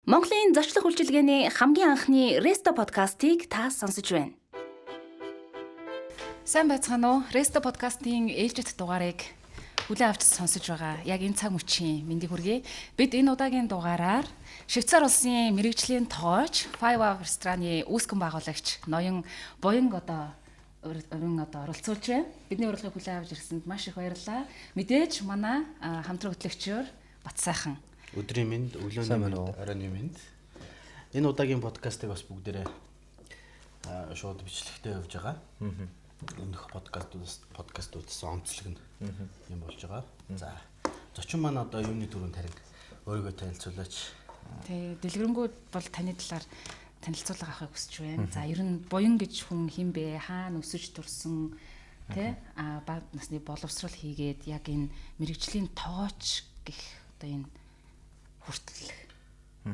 Монголын зочлох үйлчилгээний хамгийн анхны Resto подкастыг та сонсож байна. Сайн байцгаана уу? Resto подкастын ээлжит дугаарыг хүлээн авч сонсож байгаа. Яг энэ цаг мөчийн мэндийг хүргэе. Бид энэ удаагийн дугаараар Швейцар улсын мэрэгжлийн тоогч Five Hour рестораны үүсгэн байгуулагч ноён Буян оролцуулж байна. Бидний урилгыг хүлээн авч ирсэнд маш их баярлалаа. Мэдээж манай хамтран хөтлөгчөөр Бат сайхан. Өдрийн мэнд, өглөөний мэнд, оройн мэнд. Энэ удаагийн подкастыг бас бүгдээрээ шууд бичлэгтэй явж байгаа. Өмнөх подкастуудаас онцлог нь юм болж байгаа. За, зочин маань одоо юуны төрөнд харин өөрийгөө танилцуулаач. Тэг, дэлгэрэнгүй бол таны талаар танилцуулга авахыг хүсэж байна. За, ер нь Буян гэж хүн хэн бэ? Хаана өсөж төрсөн? Тэ? Бага насны боловсрол хийгээд яг энэ мэрэгжлийн тоогч гэх одоо энэ хүртэл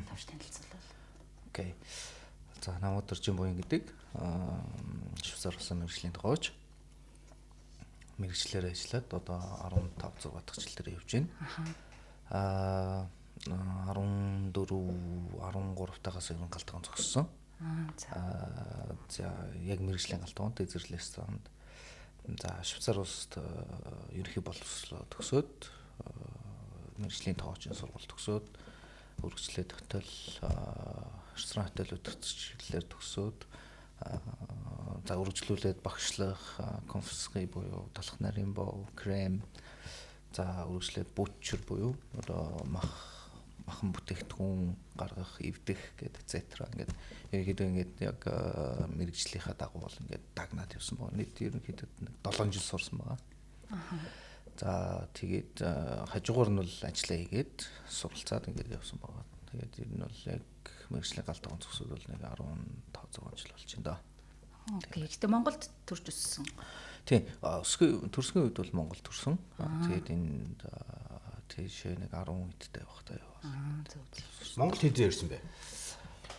тавч танилцуулбал. Окей. За намайг Дөржин Буян гэдэг Швейцар улсын мэрэгжлийн тоогч. Мэрэгчлэр ажиллаад одоо 15 6 дахь жил дээр явж байна. 14 13 тагаас ирэн галтгаан зогссон. За яг мэрэгжлийн галтгаанд эзэрлэл ресторанд. За Швейцар улсад ерөнхий боловсрол төгсөөд мэрэгжлийн тоогчийн сургууль төгсөөд үргэлжлээд хотел ресторан хотелүүд төсчлэлээр төгсөөд за үргэлжлүүлээд багшлах, конфисри буюу талах нарийн боо, крем за үргэлжлээд бутчер буюу одоо махан бүтээгдэхүүн гаргах, эвдэх гэдэг etc. Ингээд яг мэрэгжлийнхаа дагуу бол ингээд дагнаад явсан байна. Нийт ерөнхийдөө 7 жил сурсан байгаа. За тэгээд хажуугаар нь бол ажиллаа хийгээд суралцаад ингээд явсан байгаа. Тэгээд ер нь бол яг мэрэгжлийн галтгаан зогсоод бол нэг 15 6 жил болж байна да. Окей. Гэтэ Монголд төрж өссөн. Тийм. Төрсгийн үед бол Монгол төрсөн. Тэгээд энэ тийшээ нэг 10 хэдтэй байх таа яваа. Монгол хэдээр ирсэн бэ?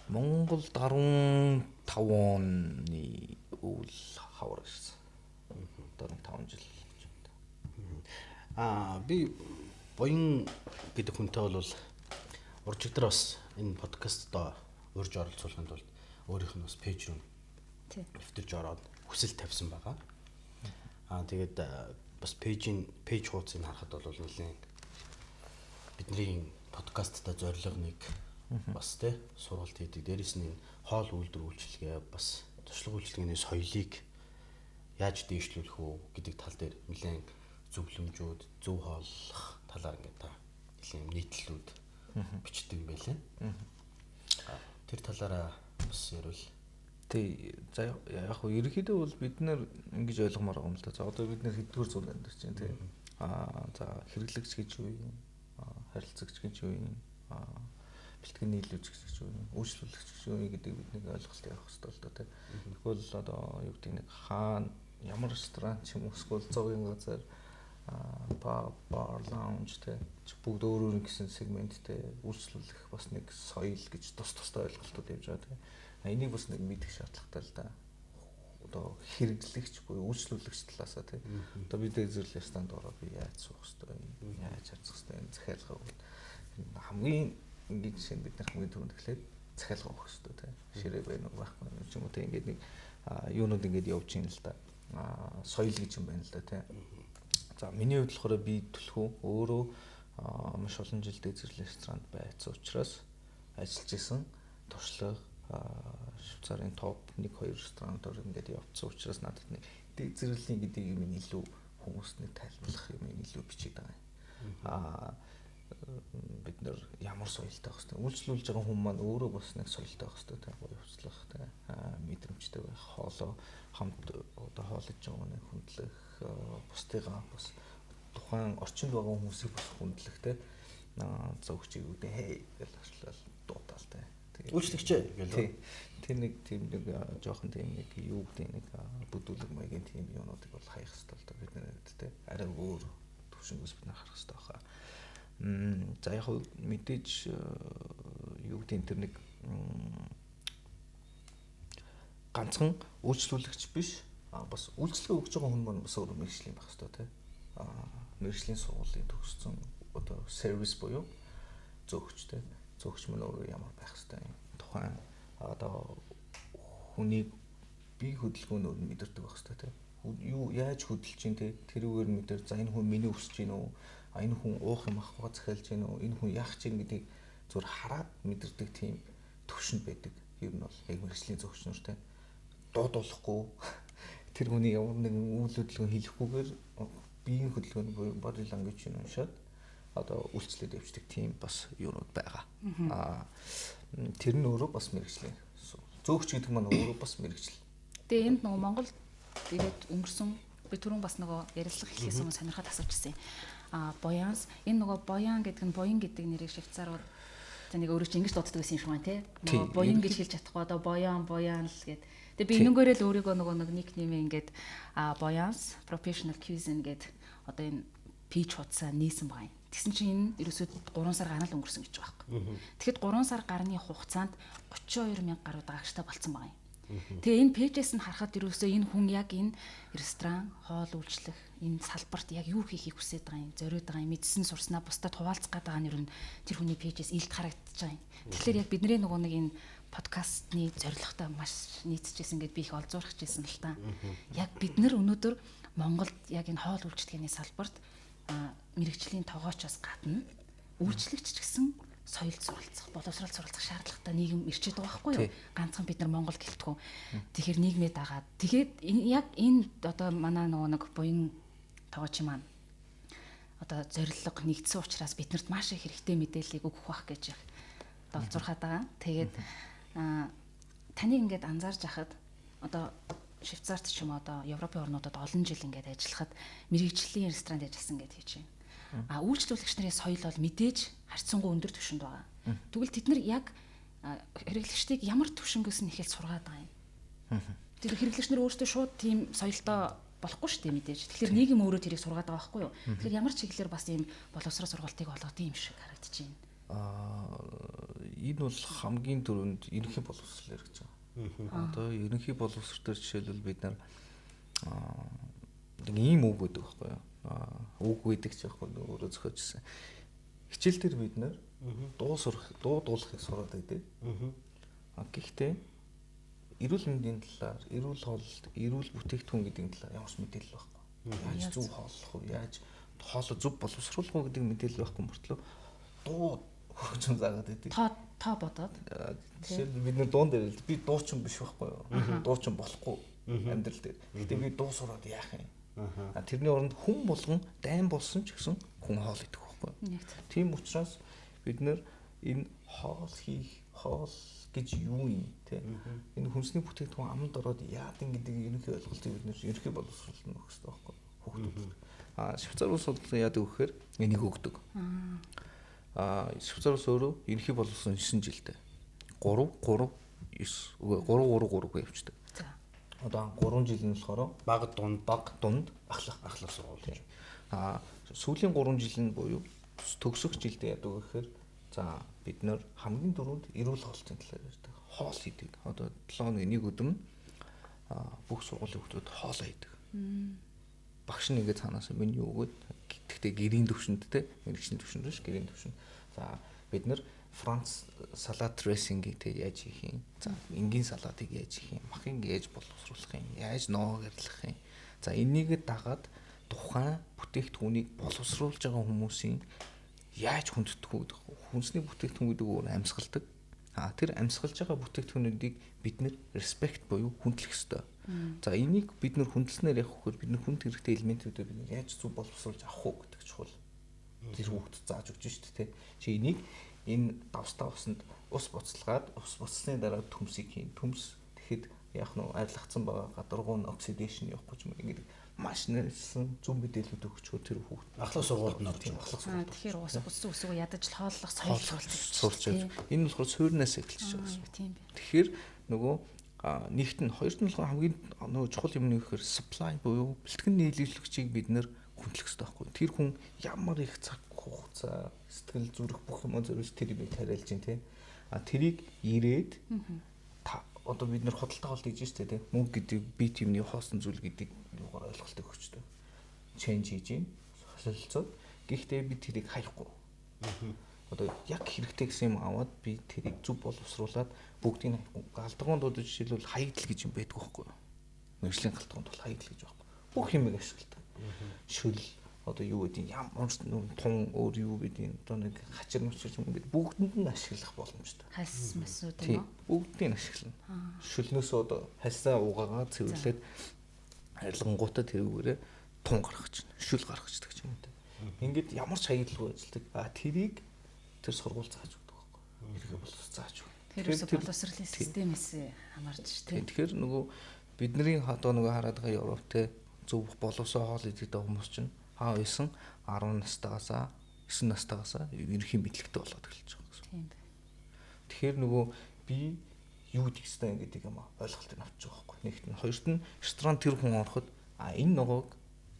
Монголд 15 оны үйл хавар ирсэн. Одоо 5 жил. Би Буян гэдэг хүнтэй бол уржигдэр бас энэ подкастт урьж оролцуулахын тулд өөрийнх нь бас пэйж рүү нэвтэрж ороод хүсэл тавьсан байгаа. Тэгээд бас пэйж хуудсыг харахад бол нэлээд бидний подкастта зорилго нэг бас тэ сургалт хийдэг. Дээрээс нь хоол үйлдвэр үйлчилгээ бас туршлага үйлчилгээний соёлыг яаж дээшлүүлэх үү гэдэг тал дээр нэлээд зөвлөмжүүд, зөв хооллох талаар ингээд та нэлийн нийтлэлүүд бичдэг юм байлаа. Тэр талаараа бас ярил. Тий, за яг хөө ерөнхийдөө бол бид нэр ингэж ойлгомоор байгаа юм л да. За одоо бид нэр хэддүгээр зуунд амьдарч байна тий. За хэрэглэгч гэж юу юм? Харилцагч гэж юу юм? Бэлтгэн нийлүүлэгч гэж юу юм? Үйлчлүүлэгч гэж юу гэдэг бид нэг ойлголт явах хэрэгтэй л да тий. Тэгвэл одоо юу гэдэг нэг хаана ямар ресторан ч юм уу эсвэл зоогийн газар бар лаунж тэ бүгд өөр өөр гэсэн сегменттэй үйлчлүүлэх бас нэг соёл гэж тустай ойлголтууд явж байгаа тийм. Энийг бас нэг мэдэх шаардлагатай л да. Одоо хэрэглэгч буюу үйлчлүүлэгч талаасаа тийм. Одоо бид эзэрлэл стандарт ороод би яаж суух хэвтэй, яаж харьцах хэвтэй захиалгаа хамгийн ингээд жишээ бид нар хамгийн түрүүнд эхлээд захиалгаа өгөх хэвтэй тийм. Ширээ байна уу байхгүй юм уу тийм ингээд нэг юунууд ингээд явж юм л да. Соёл гэж юм байна л да тийм. За миний хувьд болохоор би төлхөө өөрөө маш олон жил эзэрлэл ресторанд байсан учраас ажиллаж исэн туршлага Швейцарын топ 1 2 ресторанууд ингээд явцсан учраас надад нэг эзэрлэлийн гэдэг юм илүү хүмүүст нэг тайлбарлах юм илүү бичиж байгаа. Бид нэр ямар соёлтой байх хэвээр үйлчлүүлж байгаа хүмүүс маань өөрөө бас нэг соёлтой байх хэвээр тийм гоёвчлах тийм мэдрэмжтэй байх хоолоо хамт одоо хоолж байгаа нэг хүндлэх бусдыгаа бас тухайн орчинд байгаа хүмүүсийг бас хүндлэх тийм зөвхөн үүдээ хэй гэж ажиллал дуудаал тийм үйлчлэгчээ гэлээ. Тэр нэг тийм нэг жоохон тийм нэг юу гэдэг нэг бүдүүлэг маягийн тийм юмнуудыг бол хаях хэрэгтэй л да бид нэрэд тийм арай өөр төвшингөөс бид харах хэрэгтэй байна. За яг мэдээж юу гэдэг тэр нэг ганцхан үйлчлүүлэгч биш бас үйлчлэгээ өгч байгаа хүн маань бас өөр мэргэжлийн байх хэрэгтэй тийм мэргэжлийн сургуулийн төгссөн одоо сервис буюу зөвхөчтэй зөөгч мөн өөрөө ямар байх ёстой юм. Тухайн одоо хүнийг бие хөдөлгөөнөөр нь мэдэрдэг байх ёстой тийм. Юу яаж хөдөлж чинь те тэрүүгээр нь мэдэр за энэ хүн миний өсөж гин үү? Энэ хүн уух юм ахгүй захиалж гин үү? Энэ хүн яах чинь гэдгийг зүгээр хараад мэдэрдэг тийм төвшөнд байдаг. Ер нь бол яг мэргэжлийн зөөгч нар те дуудуулахгүй тэр хүний ямар нэгэн үйл хөдөлгөөн хийхгүйгээр биеийн хөдөлгөөний буюу body language нь уншаад одоо үйлчлээд явждаг тийм бас юунууд байгаа. Тэр нь өөрөө бас мэргэжлийн зөөгч гэдэг маань өөрөө бас мэргэжил. Тэгээ энд нөгөө Монгол тэгээд өнгөрсөн би түрүүн бас нөгөө ярилцлага хийхээс өмнө сонирхоод асуучсан. Боянс энэ нөгөө боян гэдэг нь боин гэдэг нэрийг швейцарууд нэг өөрөө чи ингэж дууддаг гэсэн юм шиг байна тий. Нөгөө боин гэж хэлж чадахгүй одоо боян л гэд. Тэгээ би энэнгээрээ л өөрийгөө нөгөө нэг никнеймээ ингээд боянс professional cuisine гэд одоо энэ пич хуудасаа нээсэн байгаа юм. Тэгсэн чинь энэ ерөөсөө 3 сар гарна л өнгөрсөн гэж байгаа байхгүй. Тэгэхэд 3 сар гарны хугацаанд 32,000 гаруй дагагчтай болцсон байгаа юм. Тэгээ энэ пэйжээс нь харахад ерөөсөө энэ хүн яг энэ ресторан, хоол үйлчлэх, энэ салбарт яг юу хийхийг хүсэж байгаа юм, зориод байгаа юм, мэдсэн сурснаа бусдад хуваалцах гэдэг нь ер нь тэр хүний пэйжээс илт харагдаж байгаа юм. Тэгэхээр яг бидний нөгөө нэг энэ подкастны зорилготой маш нийцчихсэн гэдээ би их олзуурах гэсэн л та. Яг бид нар өнөөдөр Монголд яг энэ хоол үйлчлэгээний салбарт мэрэгжлийн тоогоочоос гадна үйлчлэгч ч гэсэн соёлд суралцах, боловсролд суралцах шаардлагатай нийгэм ирчээд байгаа байхгүй юу? Ганцхан бид нар Монгол гэлтгүү. Тэгэхээр нийгмээ дагаад. Тэгээд яг энэ одоо манай нөгөө нэг буян тоогоочийн маань одоо зорилго нэгдсэн учраас биднэрт маш их хэрэгтэй мэдээллийг өгөх байх гэж яг олзуурхаад байгаа. Тэгээд таныг ингээд анзаарч хахад одоо Швейцарт ч юм уу одоо Европын орнуудад олон жил ингээд ажиллахад мэрэгжлийн ресторанд ажилласан гэдээ хийж байна. Үйлчлүүлэгч нарын соёл бол мэдээж харьцангуй өндөр түвшинд байгаа. Тэгвэл тэд нар яг хэрэглэгчдийг ямар түвшингээс нь ихэл сургаад байгаа юм. Тэр хэрэглэгч нар өөрсдөө шууд тийм соёлтой болохгүй шүү дээ мэдээж. Тэгэхээр нийгэм өөрөө тэрийг сургаад байгаа байхгүй юу? Тэгэхээр ямар чиглэлээр бас ийм боловсрол сургалтыг олгох юм шиг харагдаж байна. Энэ бол хамгийн түрүүнд ерөнхий боловсрол гэж байгаа. Одоо ерөнхий боловсрол төр жишээлбэл бид нар нэг ийм үг гэдэг байхгүй юу? Үг гэдэг ч яг өөрөө зохиожсэн. Хичээл дээр бид нар дуу дуулахыг сураад байдаг. Гэхдээ эрүүл мэндийн талаар, эрүүл хооллолт, эрүүл бүтээгдэхүүн гэдгийн талаар ямар ч мэдээлэл байхгүй. Яаж зөв хооллох вэ? Яаж хоолоо зөв боловсруулах вэ гэдэг мэдээлэл байхгүй мөртлөө дуу хөгжим заагаад байдаг. Та бодоод. Жишээлбэл бид нар дуун дээр би дуучин биш байхгүй юу? Дуучин болохгүй амьдрал дээр. Гэтэ би дуу сураад яах юм? Тэрний оронд хүн болгон дайн болсон ч гэсэн хүн хоол идэх байхгүй юу? Тийм учраас бид нар энэ хоол гэж юу юм те? Энэ хүнсний бүтээгдэхүүн амд ороод яадан гэдэг ерөнхий ойлголтыг бид нар ерөнхий боловсруулалт нь өгөх хэрэгтэй байхгүй юу? Хүүхдүүд. Швейцар улс бол яадаг вэхээр энийг өгдөг. Швейцар улс өөрөө ерөнхий боловсруулалт 9 жилдээ 3 явчихдаг. Одоо 3 жил нь болохоор баг дунд ахлах сургууль. Сүүлийн 3 жил нь буюу төгсөх жилдээ яадаг гэхээр за бид нар хамгийн дөрөнд эрүүл хоолтын талаар ярьдаг. Хоол хийдэг. Одоо 7 хоногийн нэг өдөр нь бүх сургуулийн хүүхдүүд хоолоо хийдэг. Багш нь ингээд цаанаас меню өгөөд гэхдээ гэрийн төвшөнд те мэрэгчлийн төвшөнд биш гэрийн төвшөнд. За бид нар Франц салат дрессингийг те яаж хийх юм? За энгийн салатыг яаж хийх юм? Махыг яаж боловсруулах юм? Яаж ноог арилгах юм? За энийг дагаад тухайн бүтээгдэхүүнийг боловсруулж байгаа хүмүүсийн яаж хүнддэг вэ? Хүнсний бүтээгдэхүүн гэдэг өөр амьсгалдаг. Тэр амьсгалж байгаа бүтээгдэхүүнүүдийг бид нэр респект буюу хүндлэх ёстой. За энийг бид нэр хүндэлснээр явах хөхөр бид нэр хүнд хэрэгтэй элементүүдийг бид яаж зөв боловсруулж авах уу гэдэг чухал. Тэр хүүхдэд зааж өгч шүү дээ. Чи энийг энэ давстаа усанд ус буцалгаад ус буцсны дараа төмсийг хийн. Төмс тэгэхэд яах нь арилгацсан байгаа гадаргуун оксидашн явах гэж юм ингээд маш нэрсэн зөв мэдээлүүд өгчөө тэр хүүхд ахлах сургуульд нь орж ахлах сургууль. Тэгэхээр ус буцсан үсгөө ядаж хооллох соёл сурч байгаа. Энэ болохоор суурнаас эхэлж байгаа. Тийм бэ. Тэгэхээр нөгөө нэгт нь хоёрт нь болохоор хамгийн нөгөө чухал юм нь гэхээр supply буюу бэлтгэн нийлүүлэгчийг бид нэр хүндлэх хэрэгтэй байхгүй. Тэр хүн ямар их цаг хугацаа, сэтгэл зүрх бүх юм зориулж тэрийг тариалж чинь тий. Тэрийг ирээд одоо бид нэр худалдаа авалт хийж штэ тий. Мөнгө гэдэг бит юмны хоосон зүйл гэдэг юугаар ойлголтыг өгчтэй. Change хийж юм. Солилцоод гэхдээ бид тэрийг хаяхгүй. одоо яг хэрэгтэй гэсэн юм аваад би тэрийг зөв боловсруулад бүгдийг галтгоонд одоо жишээлбэл хаягдл гэж юм байдаг байхгүй юу? Мэргэжлийн галтгоонд бол хаягдл гэж байхгүй. Бүх юмыг ашигладаг. Шүл одоо юу гэдэг ямар тун өөр юу гэдэг одоо нэг хачир мөчөж юм гэдэг бүгдэнд нь ашиглах боломжтой. Хальс масууд Тийм. юм уу? Бүгдийг нь ашиглана. Шүлнөөс одоо хальсаа угаагаа цэвэрлээд харилцангуудаа тэрүүгээрээ тун гаргаж чинь, шүл гаргаждаг ч юм уу. Ингээд ямар ч хаягдлгүй ажилладаг. Тэрийг тэр сургууль зааж өгдөг байхгүй. Иргэ боловс зааж өгдөг. Тэр боловсролын системээс хамаарч тий. Тэгэхээр нөгөө бидний одоо нөгөө хараад байгаа Европтэй зөв боловсоо хоол идэх хүмүүс чинь хаа байсан 10 настайгаасаа 9 настайгаасаа ерөнхий мэдлэгтэй болоод эхэлж байгаа гэсэн. Тийм бай. Тэгэхээр нөгөө би юу гэх юм гэдэг юм ойлголтыг авч байгаа байхгүй. Нэгт нь хоёрт нь ресторан тэр хүн ороход энэ ногоог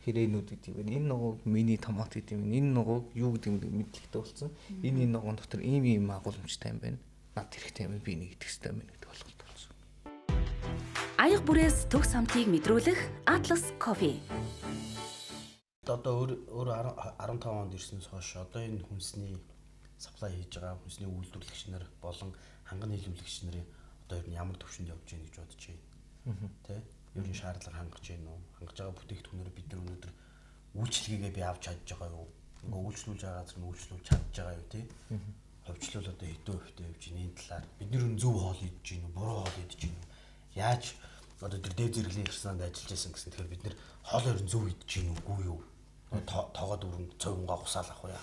хэрээнүүд гэдэг юм. Энэ ногоог мини томат гэдэг юм. Энэ ногоог юу гэдэг юм мэдлэгтэй болсон. Энэ ногоон дотор ийм агуулмжтай юм байна. Над хэрэгтэй юм би нэг идэх хэрэгтэй юм гэдэг ойлголт болсон. Аяга бүрээс төгс хамтыг мэдрүүлэх Atlas Coffee. Одоо өөр 15 онд ирснээс хойш одоо энэ хүнсний саплай хийж байгаа хүнсний үйлдвэрлэгч нар болон ханган нийлүүлэгч нарын одоо ер нь ямар төвшөнд явж байна гэж бодож байна. Тэ? Ер нь шаардлага хангаж байна уу? Хангаж байгаа бүтээгдэхүүнээр бид нар өнөөдөр үйлчлэгээ би авч чадж байгаа юу? Ингээ үйлчлүүлж байгаа газар нь үйлчлүүлж чадж байгаа юу, тий? Ховчлол одоо хэдэн хувьтай явж байна энэ талаар. Бид нар зөв хоол идэж байна уу? Буруу хоол идэж байна уу? Яаж одоо тэр дээд зэрэглэлийн ресторанд ажиллаж байсан гэсэн. Тэгэхээр бид нар хоол ер нь зөв идэж байна уугүй юу? Тоогоо дөрөв цовингаа гусаал ах уу яа.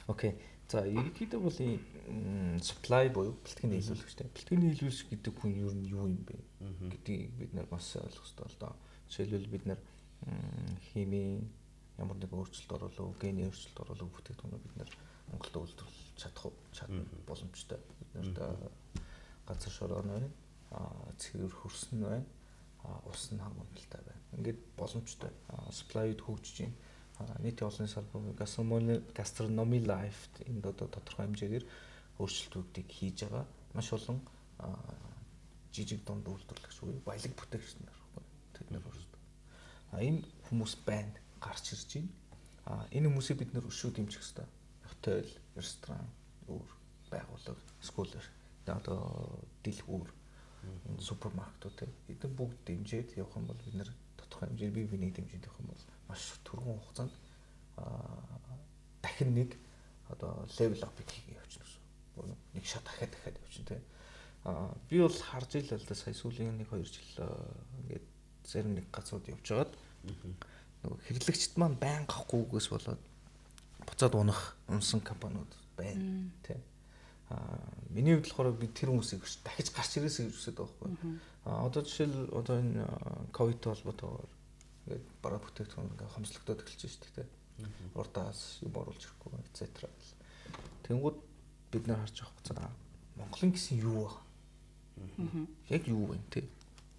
Окей. За ерөнхийдөө бол supply буюу бэлтгэн нийлүүлэгчтэй. Бэлтгэн нийлүүлэгч гэдэг хүн ер нь юу юм бэ гэдгийг бид нар бас ойлгох хэрэгтэй л доо. Жишээлбэл бид нар хими ямар нэг өөрчлөлт оруулав, гений өөрчлөлт оруулав бүтээгдэхүүнээ бид нар Монголд үйлдвэрлэж чадна боломжтой. Бид нарт газар шорооны байна, цэвэр хөрсөн байна, ус нь хангалттай байна. Ингээд боломжтой. Supply-д хөгжиж байна. Нийтийн олон салбарын gastronomy life энэ одоо тодорхой хэмжээгээр өөрчлөлтүүдийг хийж байгаа маш олон жижиг дунд үйлдвэрлэгч буюу баялаг бүтээгч нар тэд нар өөрсдөө. Энэ хүмүүс байна, гарч ирж байна. Энэ хүмүүсийг бид нэр өшөө дэмжих хэрэгтэй. Хотел, ресторан, өөр байгууллага, скул одоо дэлгүүр, супермаркетууд эдгээр бүгд дэмжиж явах юм бол бид нэр тодорхой хэмжээгээр бие биенийг дэмжиж явах юм бол маш түргэн хугацаанд дахин нэг одоо level up хийх явчихна гэсэн. Нэг шат дахиад явчихна тий. Би бол харж ийл л да сая сүүлийн 1-2 жил ингээд зарим нэг газрууд явж байгаад нөгөө хэрэглэгчд маань байн гахгүйгээс болоод буцаад унсан компаниуд байна тий. Миний хувьд болохоор би тэр хүмүүсийг дахиж гарч ирээсэй гэж хүсэж байгаа байхгүй. Одоо жишээл одоо энэ ковидтэй холбоотойгоор ингээд бараа бүтээгдэхүүн ингээд хомслогдоод эхэлж байна шүү дээ. Урдаас юм оруулж ирэхгүй etc. Тэнгүүд бид нар харж байгаа. Монголын гэсэн юу вэ? Яг юу вэ те?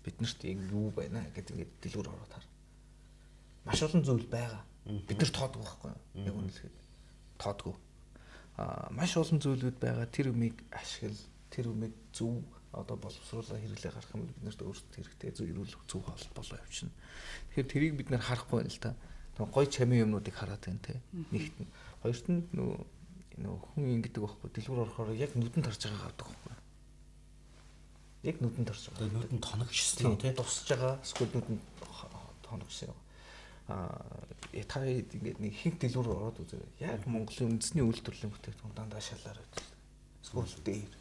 Биднэрт яг юу байна гэдэг ингээд дэлгүүр ороод хар. Маш олон зүйл байгаа. Бид нар тоодгүй байхгүй юу? Яг үнэлэхэд тоодгүй. Маш олон зүйлүүд байгаа. Тэр юмыг ашигла, тэр юмыг зөв одоо боловсруулах хэрэглээ гарах юм бол бид нарт өөрсдөө хэрэгтэй зөв эрүүл зөв хоол болоо явчихна. Тэгэхээр тэрийг бид нар харахгүй байна л да. Гой чамын юмнуудыг хараад байна те. Нэгт нь. Хоёрт нь нөгөө хүн ингэдэг байхгүй. Дэлгүүр орохоор яг нүдэнд харж байгаа гадаг байхгүй. Яг нүдэнд харж байгаа. Нүдэнд тоногшсон те. Тусж байгаа. Эсвэл нүдэнд тоногшсон. Та ингээд нэг хинт дэлгүүр ороод үзээ. Яг Монголын үндэсний үйлдвэрлэлийн бүтээгдэхүүн дандаа шалаар байдаг. Эсвэл дээр.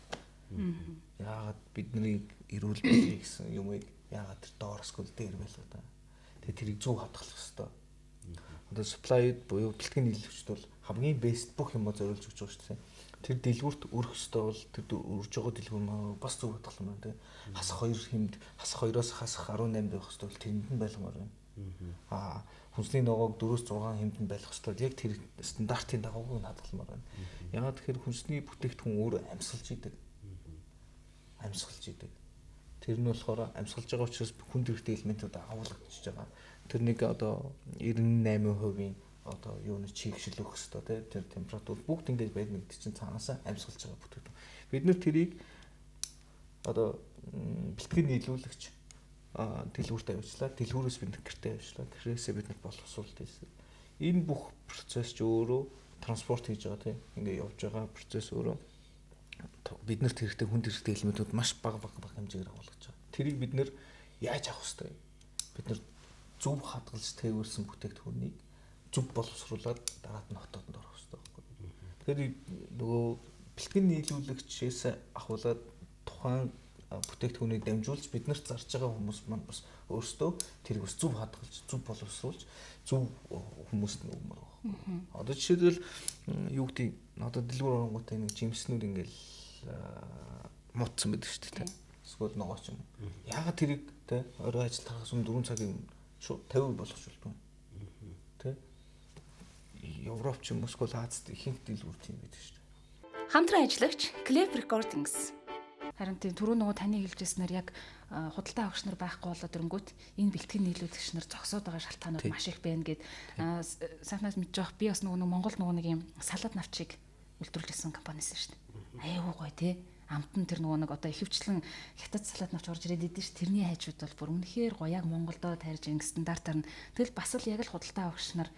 Яагаад бидний эрүүл мэндийг гэсэн юмыг яагаад тэр доор эсвэл дээр байлаа да. Тэгээ тэрийг зөв хадгалах хэрэгтэй. Одоо supply-д буюу бэлтгэн нийлүүлэгчд бол хамгийн best бүх юмаа зориулж өгч байгаа шүү дээ. Тэр дэлгүүрт өрөх хэрэгтэй бол тэр өрж байгаа дэлгүүр маань бас зөв хадгалах юм байна те. Хасах 2 хэмд хасах 2-оос хасах 18 байх хэрэгтэй бол тэрэнд нь байлгамаар байна. Хүнсний ногоог 4-6 хэмтэнд байлгах хэрэгтэй бол яг тэр стандартын дагуу нь хадгалмаар байна. Яагаад тэгэхээр хүнсний бүтээгдэхүүн өөр амьсгалж идэг. Тэр нь болохоор амьсгалж байгаа учраас хүнд хэрэгтэй элементүүд агуулгадчихж байгаа. Тэр нэг одоо 98% одоо юуны чигшил өгөх хэрэгтэй тий. Тэр температур бүгд ингэж байдаг гэдэг чинь цаанаасаа амьсгалж байгаа бүтээгдэхүүн. Бид нэр тэрийг одоо бэлтгэн нийлүүлэгч дэлгүүрт авчлаа. Дэлгүүрээс бид гэртээ авчлаа. Гэрээсээ бид боловсруулалт хийсэн. Энэ бүх процесс ч өөрөө транспорт хийж байгаа тийм ингээ явж байгаа процесс өөрөө биднэрт хэрэгтэй хүнд хэрэгтэй элементүүд маш бага хэмжээгээр агуулж байгаа. Тэрийг бид нэр яаж авах хэрэгтэй? Бид нэр зөв хадгалж тээвэрсэн бүтээгдэхүүнийг зөв боловсруулад дараад нь хотоодонд орох хэрэгтэй байхгүй. Тэгэхээр нөгөө бэлтгэн нийлүүлэгчээс ахуулаад тухайн бүтээгдэхүүнийг дамжуулж биднэрт зарж байгаа хүмүүс маань бас өөрсдөө тэрийг бас зөв хадгалж, зөв боловсруулж, зөв хүмүүст нөгөмөр байна. Одоо жишээлбэл юу гэдэг одоо дэлгүүр оронгуудаа нэг жимснүүд ингээл муудсан байдаг шүү дээ. Эсвэл ногоо ч юм. Яагаад тэрийг те орой ажил тарахаас өмнө 4 цагийн шууд 50% болгочихвол тэ Европ ч юм уу эсвэл Азад ихэнх дэлгүүр тийм байдаг шүү дээ. Хамтран ажиллагч Clef Recordings. Харин тийм түрүү нөгөө таны хэлжсэнээр яг худалдаа авагч нар байхгүй болоод ирэнгүүт энэ бэлтгэн нийлүүлэгч нар зогсоод байгаа шалтгаанууд маш их байна гэд сайнаас мэдж байгаа. Би бас нөгөө Монгол нөгөө нэг юм салаад навчийг үйлдвэрлэсэн компанисэн шүү дээ. Аюу гой тий. Амтан тэр нөгөө нэг одоо ихэвчлэн хятад салаад навч орж ирээд идэв ш. Тэрний хайжууд бол бүр үнэхээр гоё яг Монголдо тарьж ингэ стандартаар нь тэгэл бас л яг л худалдаа авагч нар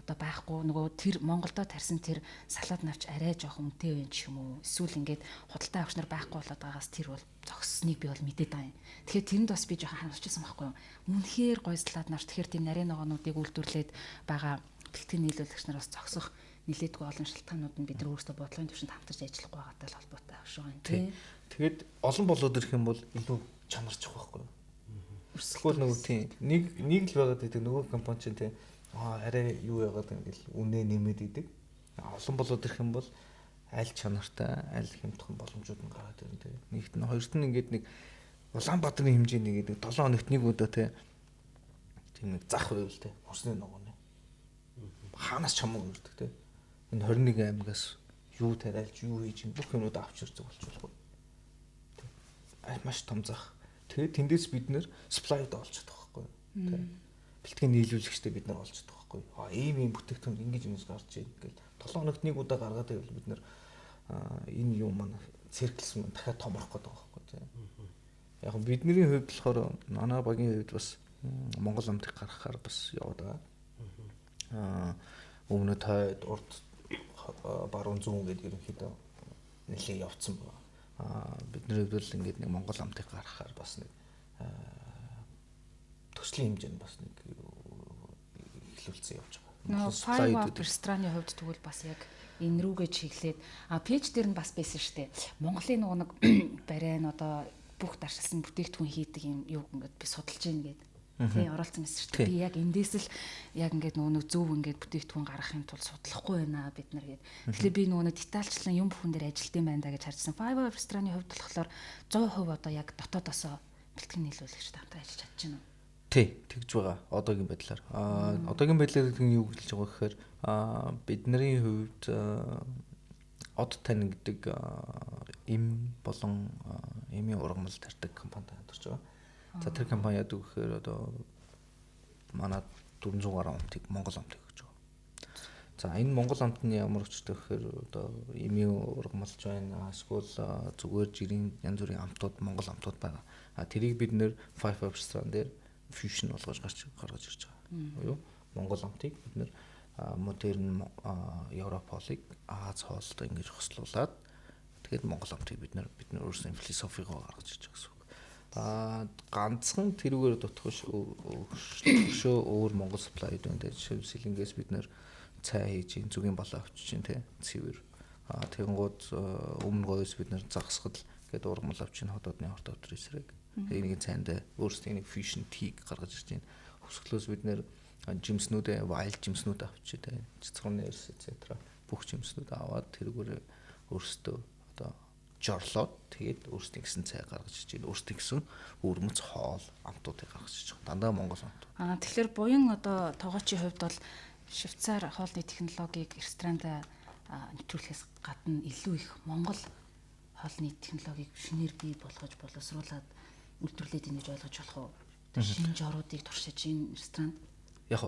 одоо байхгүй нөгөө тэр Монголдо тарьсан тэр салаад навч арай жоох үнэтэй байх ч юм уу эсвэл ингээд худалдаа авагч нар байхгүй болоод байгаас тэр бол зогссныг би бол мэдээд байгаа юм. Тэгэхээр тэрэнд бас би жоохон ханавчсан байхгүй юу. Үнэхээр гоё салаад навч тэгэхээр тийм нарийн ногоонуудыг үйлдвэрлээд байгаа бэлтгэн нийлүүлэгч нар бас зогсох нилээдгүй олон шалтгаанууд нь бид нар өөрсдөө бодлогын түвшинд хамтарч ажиллахгүй байгаатай л холбоотой авш байгаа юм тий. Тэгээд олон болоод ирэх юм бол илүү чанарчих байхгүй юу. Эсвэл нөгөө тийм нэг л байгаад байдаг нөгөө компани чинь тий арай юу яагаад ингээл үнэ нэмээд идэг. Олон болоод ирэх юм бол аль чанартай аль хямдхан боломжууд нь гараад ирнэ тий. Нэгт нь хоёрт нь ингээд нэг Улаанбаатарын хэмжээний гэдэг 7 хоногт нэг удаа тий тийм нэг зах байвал тий усны ногооны хаанаас чамаг өрдөг тий. Энэ 21 аймагаас юу тариалж юу хийж юм бүх юмуд авч ирдэг болчихвол маш том зах. Тэгээд тэндээс бид нэр supply-д олж чадах байхгүй юу. Тэ. Бэлтгэн нийлүүлэгчтэй бид нар олж чадах байхгүй юу. Ийм бүтээгдэхүүн ингэж юмс гарч ийн гэл 7 хоногт нэг удаа гаргаад байвал бид нар энэ юм маань цирклс маань дахиад томрох гэдэг байгаа байхгүй юу. Яг нь бидний хувьд болохоор манай багийн хувьд бас Монгол амтыг гаргахаар бас яваад байгаа. Өмнө тойд урд баруун зүүн гэдэг ерөнхийдөө нэлээд явцсан байна. Бидний хувьд л ингээд нэг Монгол амтыг гаргахаар бас нэг төслийн хэмжээнд бас нэг эхлүүлсэн явж байгаа. Five рестораны хувьд тэгвэл бас яг энэ рүүгээ чиглээд пэйж дээр нь бас байсан шүү дээ. Монголын нөгөө нэг барай нь одоо бүх даршилсан бүтээгдэхүүн хийдэг юм юу ингээд би судалж ийн гэдэг. Тий оролцсон байсан шүү дээ. Би яг эндээс л яг ингээд нөгөө зөв ингээд бүтээгдэхүүн гаргахын тулд судлахгүй байна бид нар гээд. Тэгэхээр би нөгөө детальчлан юм бүхэн дээр ажилт юм байна да гэж харжсан. Five рестораны хувьд болохоор 100% одоо яг дотоодосоо бэлтгэн нийлүүлэгчтэй хамтран ажиллаж чадчихна уу? Тий, тэгж байгаа. Одоогийн байдлаар. Одоогийн байдлаар юу гэж байгаа гэхээр бидний хувьд од тань гэдэг эм болон эмийн ургамал тарьдаг компанид хамтарч байгаа. За тэр компани яадаг гэхээр одоо манай 400 гаруй амтыг Монгол амт гэж байгаа. За энэ Монгол амтны ямар өчтэй гэхээр одоо эмийн ургамалж байна. Эсвэл зүгээр жирийн янз бүрийн амтууд Монгол амтууд байгаа. Тэрийг бид нэр Five Restaurant дээр fusion болгож гаргаж ирж байгаа. Буюу Монгол амтыг бид нэр модерн Европ хоолыг Аз хоолтой ингэж хослуулад тэгээд Монгол амтыг бид нэр өөрсдөө философигоо гаргаж ирж байгаа гэсэн үг. Ганцхан тэрүүгээр дутхшөө өөр Монгол supply байна. Жишээлбэл сэлэнгээс бид нэр цай хийж, зүгийн балаа авчиж тий цэвэр. Тэгэнгүүт өмнө гоёс бид нэр загсгал гэдэг ургамал авчиж хотоодны хорт өдөр эсрэг. Энийг цайнд өөрсдийн нэг fusion tea гаргаж ирж байна. Хөсгөлөөс бид нэр жимснүүдээ wild жимснүүд авчиж тий цэцгүүрний эрс etc. бүх жимснүүд аваад тэрүүгээр өөрсдөө одоо жорлоод тэгээд өөрсдийн гэсэн цай гаргаж ирж байна. Өөрсдийн гэсэн өрмөц хоол амтуудыг гаргаж ирж байгаа. Дандаа Монгол амт. Тэгэхээр буян одоо тоогоочийн хувьд бол Швейцар хоолны технологиг ресторанд нэвтрүүлэхээс гадна илүү их Монгол хоолны технологиг шинээр бий болгож боловсруулад үйлдвэрлээд ийн гэж ойлгож болох уу? Шинэ жоруудыг туршиж энэ ресторанд яг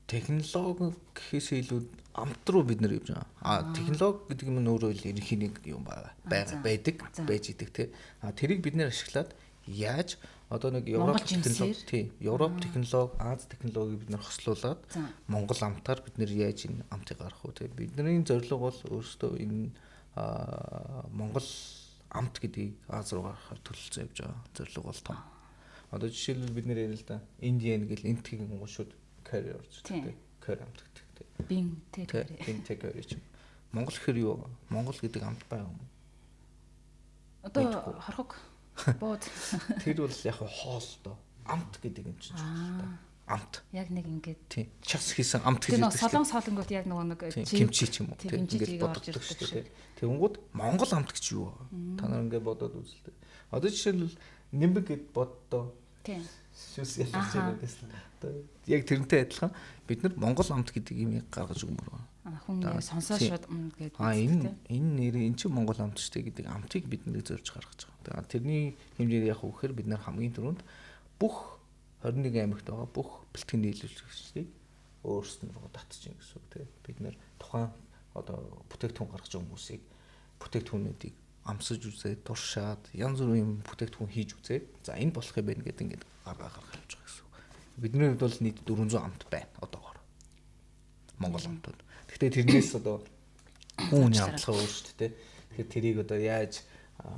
технологи гэхээсээ илүү амт руу бид нэр явж байгаа. Технологи гэдэг нь өөрөө л ерөнхий нэг юм байдаг, байж идэг тий. Тэрийг бид нэр ашиглаад яаж Одоо нэг Монгол Европ технологи, жинсээр? тий, Европ технологи, Аз технологиг бид нар хослуулад За. Монгол амтаар бид нар яаж энэ амтыг гаргах вэ? Бидний зорилго бол өөрөөсөө энэ Монгол амт гэдгийг Аз руу гаргахаар төлөвлөсөн явж байгаа. Зорилго бол том. Одоо жишээлбэл бид нэр ярил л да. Indian гэл энтгийн гоншууд carrier орж байгаа. Carrier амт гэдэг тий. Бин тэр. Бин carrier чинь. Монгол гэхэр юу? Монгол гэдэг амт байгаа юм. Одоо хорхог бууд. Тэр бол яг хоол доо. Амт гэдэг юм чинь. Амт. Яг нэг ингээд Тий. Час хийсэн амт гэж тэр хэлдэг шүү. солонгос хоолнгууд яг нэг Кимчи ч юм уу. тийм Ингээд боддог шүү дээ. Тэнгүүд Монгол амт гэж юу вэ? Та нар ингээд бодоод үзэлтэй. Одоо жишээлбэл нимбэг гэд боддоо. тийм. Шүс ялж байгаа гэсэн. Одоо яг тэрнтэй адилхан бид нар Монгол амт гэдэг юмыг гаргаж өгмөр байна. Хүн сонсоо шууд гэдэг. Энэ нэр эн чинь Монгол амт штэ гэдэг амтыг бид нэр зорж гаргаж байгаа. Тэрний хэмжээр яг үхээр бид нар хамгийн түрүүнд бүх 21 аймагт байгаа бүх бэлтгэн нийлүүлэгчдийг өөрсдөнд рүү татчихна гэсэн үг тийм. Бид нэр тухайн одоо бүтээгдэхүүн гаргаж байгаа хүмүүсийг бүтээгдэхүүнүүдийг амсаж үзээд туршаад янз бүрийн бүтээгдэхүүн хийж үзээд за энэ болох юм байна гэдэг ингээд гаргаж явж байгаа гэсэн үг. Бидний хувьд бол нийт 400 амт байна одоогоор. Монгол амтууд. Гэхдээ тэрнээс одоо хүн амтлага өөр шүү дээ. Тэгэхээр тэрийг одоо яаж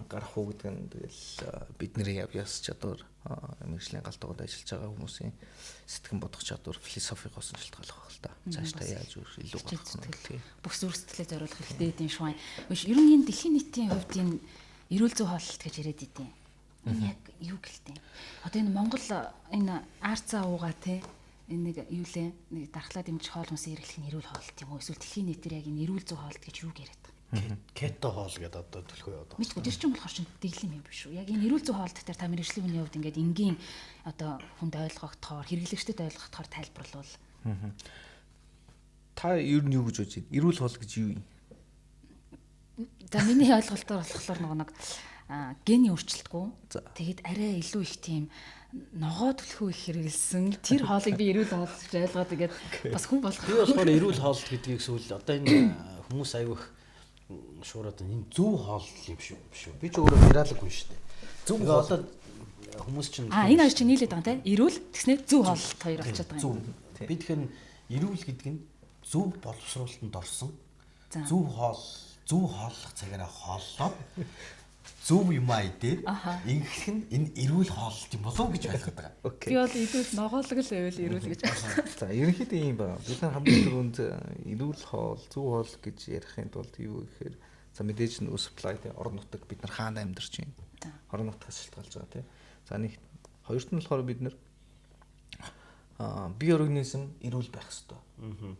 гарах уу гэдэг нь тэгэл бидний яс чадвар мэргэжлийн галтгоод ажиллаж байгаа хүмүүсийн сэтгэн бодох чадвар философигоос нь шалтгаалах байх л та. Цааш та яаж илүү гарах нь бүх зүрх сэтгэлээ зориулах хэрэгтэй эдийн шугай. Биш ер нь энэ дэлхийн нийтийн хувьд энэ эрүүл зүй хооллолт гэж яриад идэв. Энэ яг юу гэлтэй. Одоо энэ Монгол энэ арцаа уугаа те энэ нэг юу лээ нэг дархлаа дэмжих хоол хүнсээ хэрэглэх нь эрүүл хооллолт юм уу? Эсвэл дэлхийн нийтээр яг энэ эрүүл зүй хооллолт гэж юу яриад байгаа? Кето хоол гэдэг одоо төлхөө яваад Мэдгүй тэр чинь болохоор чинь дэглэм юм биш үү? Яг энэ эрүүл зүй хооллолт дээр та мэргэжлийн хүний хувьд ингээд энгийн одоо хүнд ойлгогдохоор хэрэглэгчдэд ойлгогдохоор тайлбарлавал та ер нь юу гэж бодож байна? Эрүүл хоол гэж юу юм? За миний ойлголтоор болохоор нэг гений өөрчлөлтгүй. Тэгэд арай илүү их тийм ногоо төлхөө их хэрэгэлсэн тэр хоолыг би эрүүл хоол гэж ойлгоод ингээд бас хүн болох. Би болохоор эрүүл хоол гэдгийг сүүл одоо энэ хүмүүс аягүй шуураад энэ зөв хоол юм шүү биш үү? Би ч өөрөө виралог хүн шүү дээ. Зөв хоолоо хүмүүс чинь энэ хоёр чинь нийлээд байгаа тийм эрүүл тэгснээр зөв хооллолт хоёр болчиход байгаа юм. Би тэгэхээр эрүүл гэдэг нь зөв боловсруулалтанд орсон. Зөв хооллох цагаараа хооллоод зөв юм идээд ингэх нь энэ эрүүл хооллолт юм болов уу гэж ойлгоод байгаа. Би бол эрүүл ногоолог л байвал эрүүл гэж байна. За ерөнхийдөө ийм байна. Бид нар хамгийн түрүүнд эрүүл хоол, зөв хоол гэж ярихын тулд юу гэхээр за мэдээж нь supply те орон нутаг бид нар хаана амьдарч байна. Орон нутгаас шалтгаалж байгаа те. За нэг хоёрт нь болохоор бид нар бие организм эрүүл байх хэрэгтэй.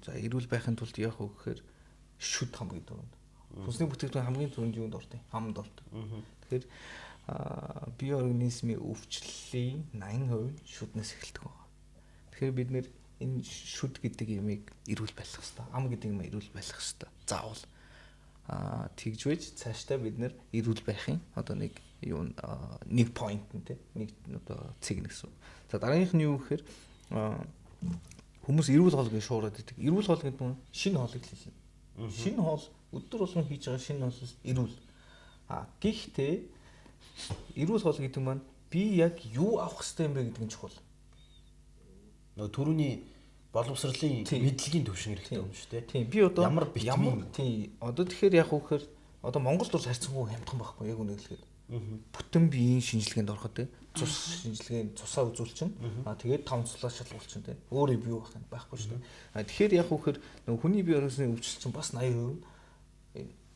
За эрүүл байхын тулд яах вэ гэхээр шүд хамгийн түрүүнд. Хүнсний бүтээгдэхүүн хамгийн түрүүнд юунд ордог? Хамд ордог. Тэгэхээр бие организмын өвчлөлийн 80% шүднээс эхэлдэг байна. Тэгэхээр бид нэр энэ шүд гэдэг ямыг эрүүл байлгах хэрэгтэй. Ам гэдэг юм эрүүл байлгах хэрэгтэй. Заавал тэгж байж цаашдаа бид нэр эрүүл байхын одоо нэг юу нэг point нь те нэг одоо цэг нэгсэн. За дараагийнх нь юу гэхээр хүмүүс эрүүл хоол гэж шуураад идэг. Эрүүл хоол гэдэг нь шинэ хоолыг хэлнэ. Шинэ хоол өдөр болгон хийж байгаа шинэ хоол эрүүл. Гэхдээ эрүүл хоол гэдэг нь би яг юу авах хэрэгтэй юм бэ гэдэг нь чухал. Нөгөө түрүүний боловсролын мэдлэгийн төвшин хэрэгтэй юм шүү дээ. Тийм би одоо ямар тийм одоо тэгэхээр яг үхээр одоо Монголд бол харьцангуй хямдхан байхгүй яг үнэ хэлэхэд. Бүтэн биеийн шинжилгээнд ороход те цус шинжилгээнд цусаа үзүүлчин тэгээд 5 цуслаа шалгуулчин те өөрөө бий байхгүй шүү дээ. Тэгэхээр яг үхээр нөгөө хүний бие организмын өвчлөлт чинь бас 80%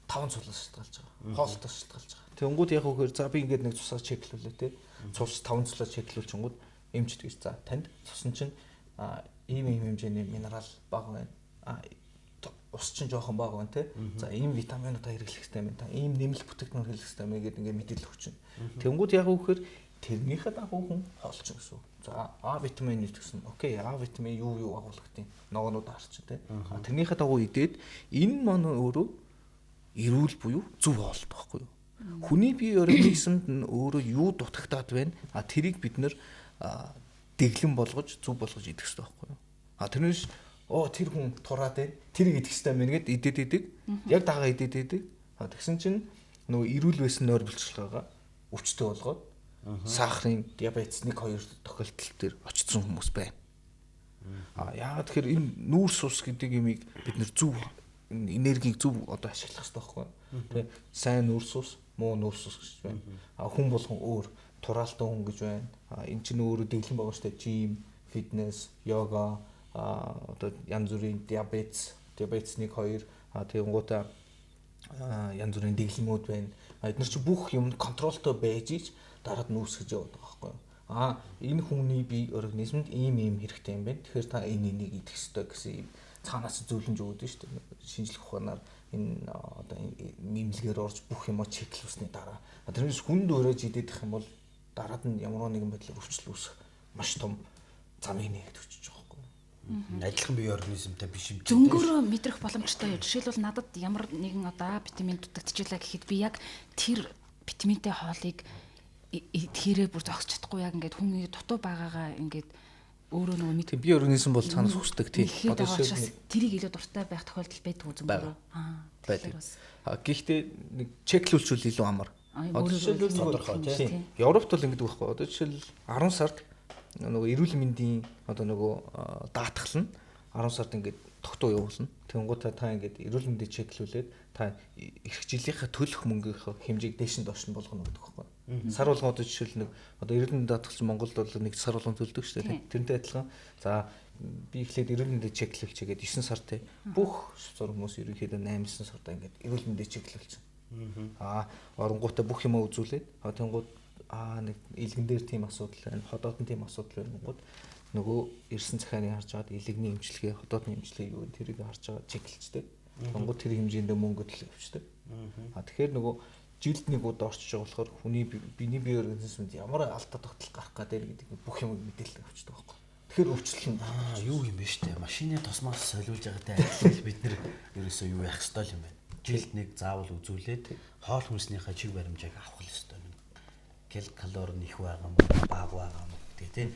5 цуслаас шалтгаалж байгаа. Хоолтоос шалтгаалж байгаа. Тэнгүүд яг үхээр за би ингээд нэг цусаа чеклүүлээ те цус 5 цуслаа чеклүүлчихэнгүүд эмчдэг ш. За танд цусан чинь ийм хэмжээний минерал бага байна. Ус чинь жоохон бага байна те. За ийм витаминуудаа хэрэглэх хэрэгтэй юм. Та ийм нэмэлт бүтээгдэхүүн хэрэглэх хэрэгтэй юм гэдэг ингээд мэдээлэл өгч байна. Тэнгүүд яг үхээр тэрнийхээ дагуу хүн хоолч гэсэн. За А витамин нэгтгсэн. Окей, А витамин юу агуулгадیں۔ Ногоонууд харчин те. Тэрнийхээ дагуу идээд энэ маань өөрөө эрүүл буюу зөв хоолт байхгүй юу? Хүний бие организмд нь өөрөө юу дутагтаад байна? Тэрийг бид нэр дэглэм болгож зөв болгож идэх хэрэгтэй байхгүй юу? Тэрнээс тэр хүн тураад байна. Тэрийг идэх хэрэгтэй мэн гэд идээд яг дагаа идээд. Тэгсэн чинь нөгөө эрүүл байсан нойр булчилгаагаа өвчтөй болгоод сахарын диабетс 1 2 тохиолдол төр очсон хүмүүс байна. Яагаад тэгэхээр энэ нүүрс ус гэдэг юмыг бид нэр зөв энергийг зөв одоо ашиглах хэрэгтэй байхгүй юу? Тэ сайн нүүрс ус, муу нүүрс ус гэж байна. Хүн болгон өөр тураалтай хүн гэж байна. Энд чинь өөрөө дэглэн байгаа шүү дээ. Жим, фитнес, йога, одоо янз бүрийн диабетс 1 2 тэгэнгүүтээ янз бүрийн дэглэмүүд байна. Эдгээр чинь бүх юм контролтой байж ич дараад нүүсгэж яваад байгаа байхгүй юу? Энэ хүний бие организмд ийм хэрэгтэй юм байна. Тэгэхээр та энийг идэх ёстой гэсэн юм цаанаас зөвлөмж өгöd шүү дээ. Шинжлэх ухаанаар энэ одоо мэмлэгээр орж бүх юмаа чеклүүлсний дараа тэрнээс хүнд өрөөж идэх юм бол дараад нь ямар нэгэн байдлаар өвчлөл үүсэх маш том замыг нэгтгэж байгаа байхгүй юу? Адилхан бие организмтай биш юм. Зөнгөөрөө мэдрэх боломжтой юу? Жишээлбэл надад ямар нэгэн одоо витамин дутагдчихлаа гэхэд би яг тэр витаминтай хоолыг идэхээрээ бүр зогсож чадахгүй яг ингээд хүний дутуу байгаагаа ингээд өөрөө нөгөө тийм бие организм бол цаанаас хүсдэг тийм одоо шил тэрийг илүү дуртай байх тохиолдол байдаг зөнгөөрөө. Байдаг. Гэхдээ нэг чеклүүлчүүл илүү амар. Одоо жишээлбэл тодорхой тийм. Европт бол ингэдэг байхгүй. Одоо жишээл 10 сард нөгөө эрүүл мэндийн одоо нөгөө даатгал нь 10 сард ингээд тогтоо явуулна. Тэнгуутаа та ингээд эрүүл мэндийг чеклүүлээд та эх жилийнхаа төлөх мөнгөний хэмжээг дээш нь доош нь болгоно гэдэг байхгүй. Сар болгон одоо жишээл нэг одоо эрүүл мэндийн даатгалч Монголд бол нэг сар болгон төлдөг шүү дээ. Тэрнтэй адилхан. За би эхлээд эрүүл мэндийг чеклүүлж чигээд 9 сар те бүх зур хүмүүс ерөнхийдөө 8 сарда ингээд эрүүл мэндийг чеклүүлсэн. Оронгуудаа бүх юмаа үзүүлээд тэнгууд нэг илгэн дээр тийм асуудал байна, ходоод нь тийм асуудал байна. Нөгөө ирсэн захааныг харж агаад илэгний эмчилгээ, ходоодны эмчилгээ юу тэрийг харж агаад чеклэлцдэг. Тэнгууд тэр хэмжээндээ мөнгө төлөв явчихдаг. Тэгэхээр нөгөө жилд нэг удаа орчиж байгаа болохоор хүний биений бие организмд ямар алдаа тогтол гарах гэдэг бүх юм мэдээлэл авчдаг байхгүй. Тэгэхээр өвчлөл нь юу юм бэ штэ. Машины тосмоос солиулж байгаатай адилхан бид нэр ерөөсөө юу яах ёстой юм бэ? Жилд нэг заавал үзүүлээд хоол хүнснийхаа чиг баримжааг авах ёстой юм. Калори нь их байгаа юм, бага байгаа юм гэдэг тийм.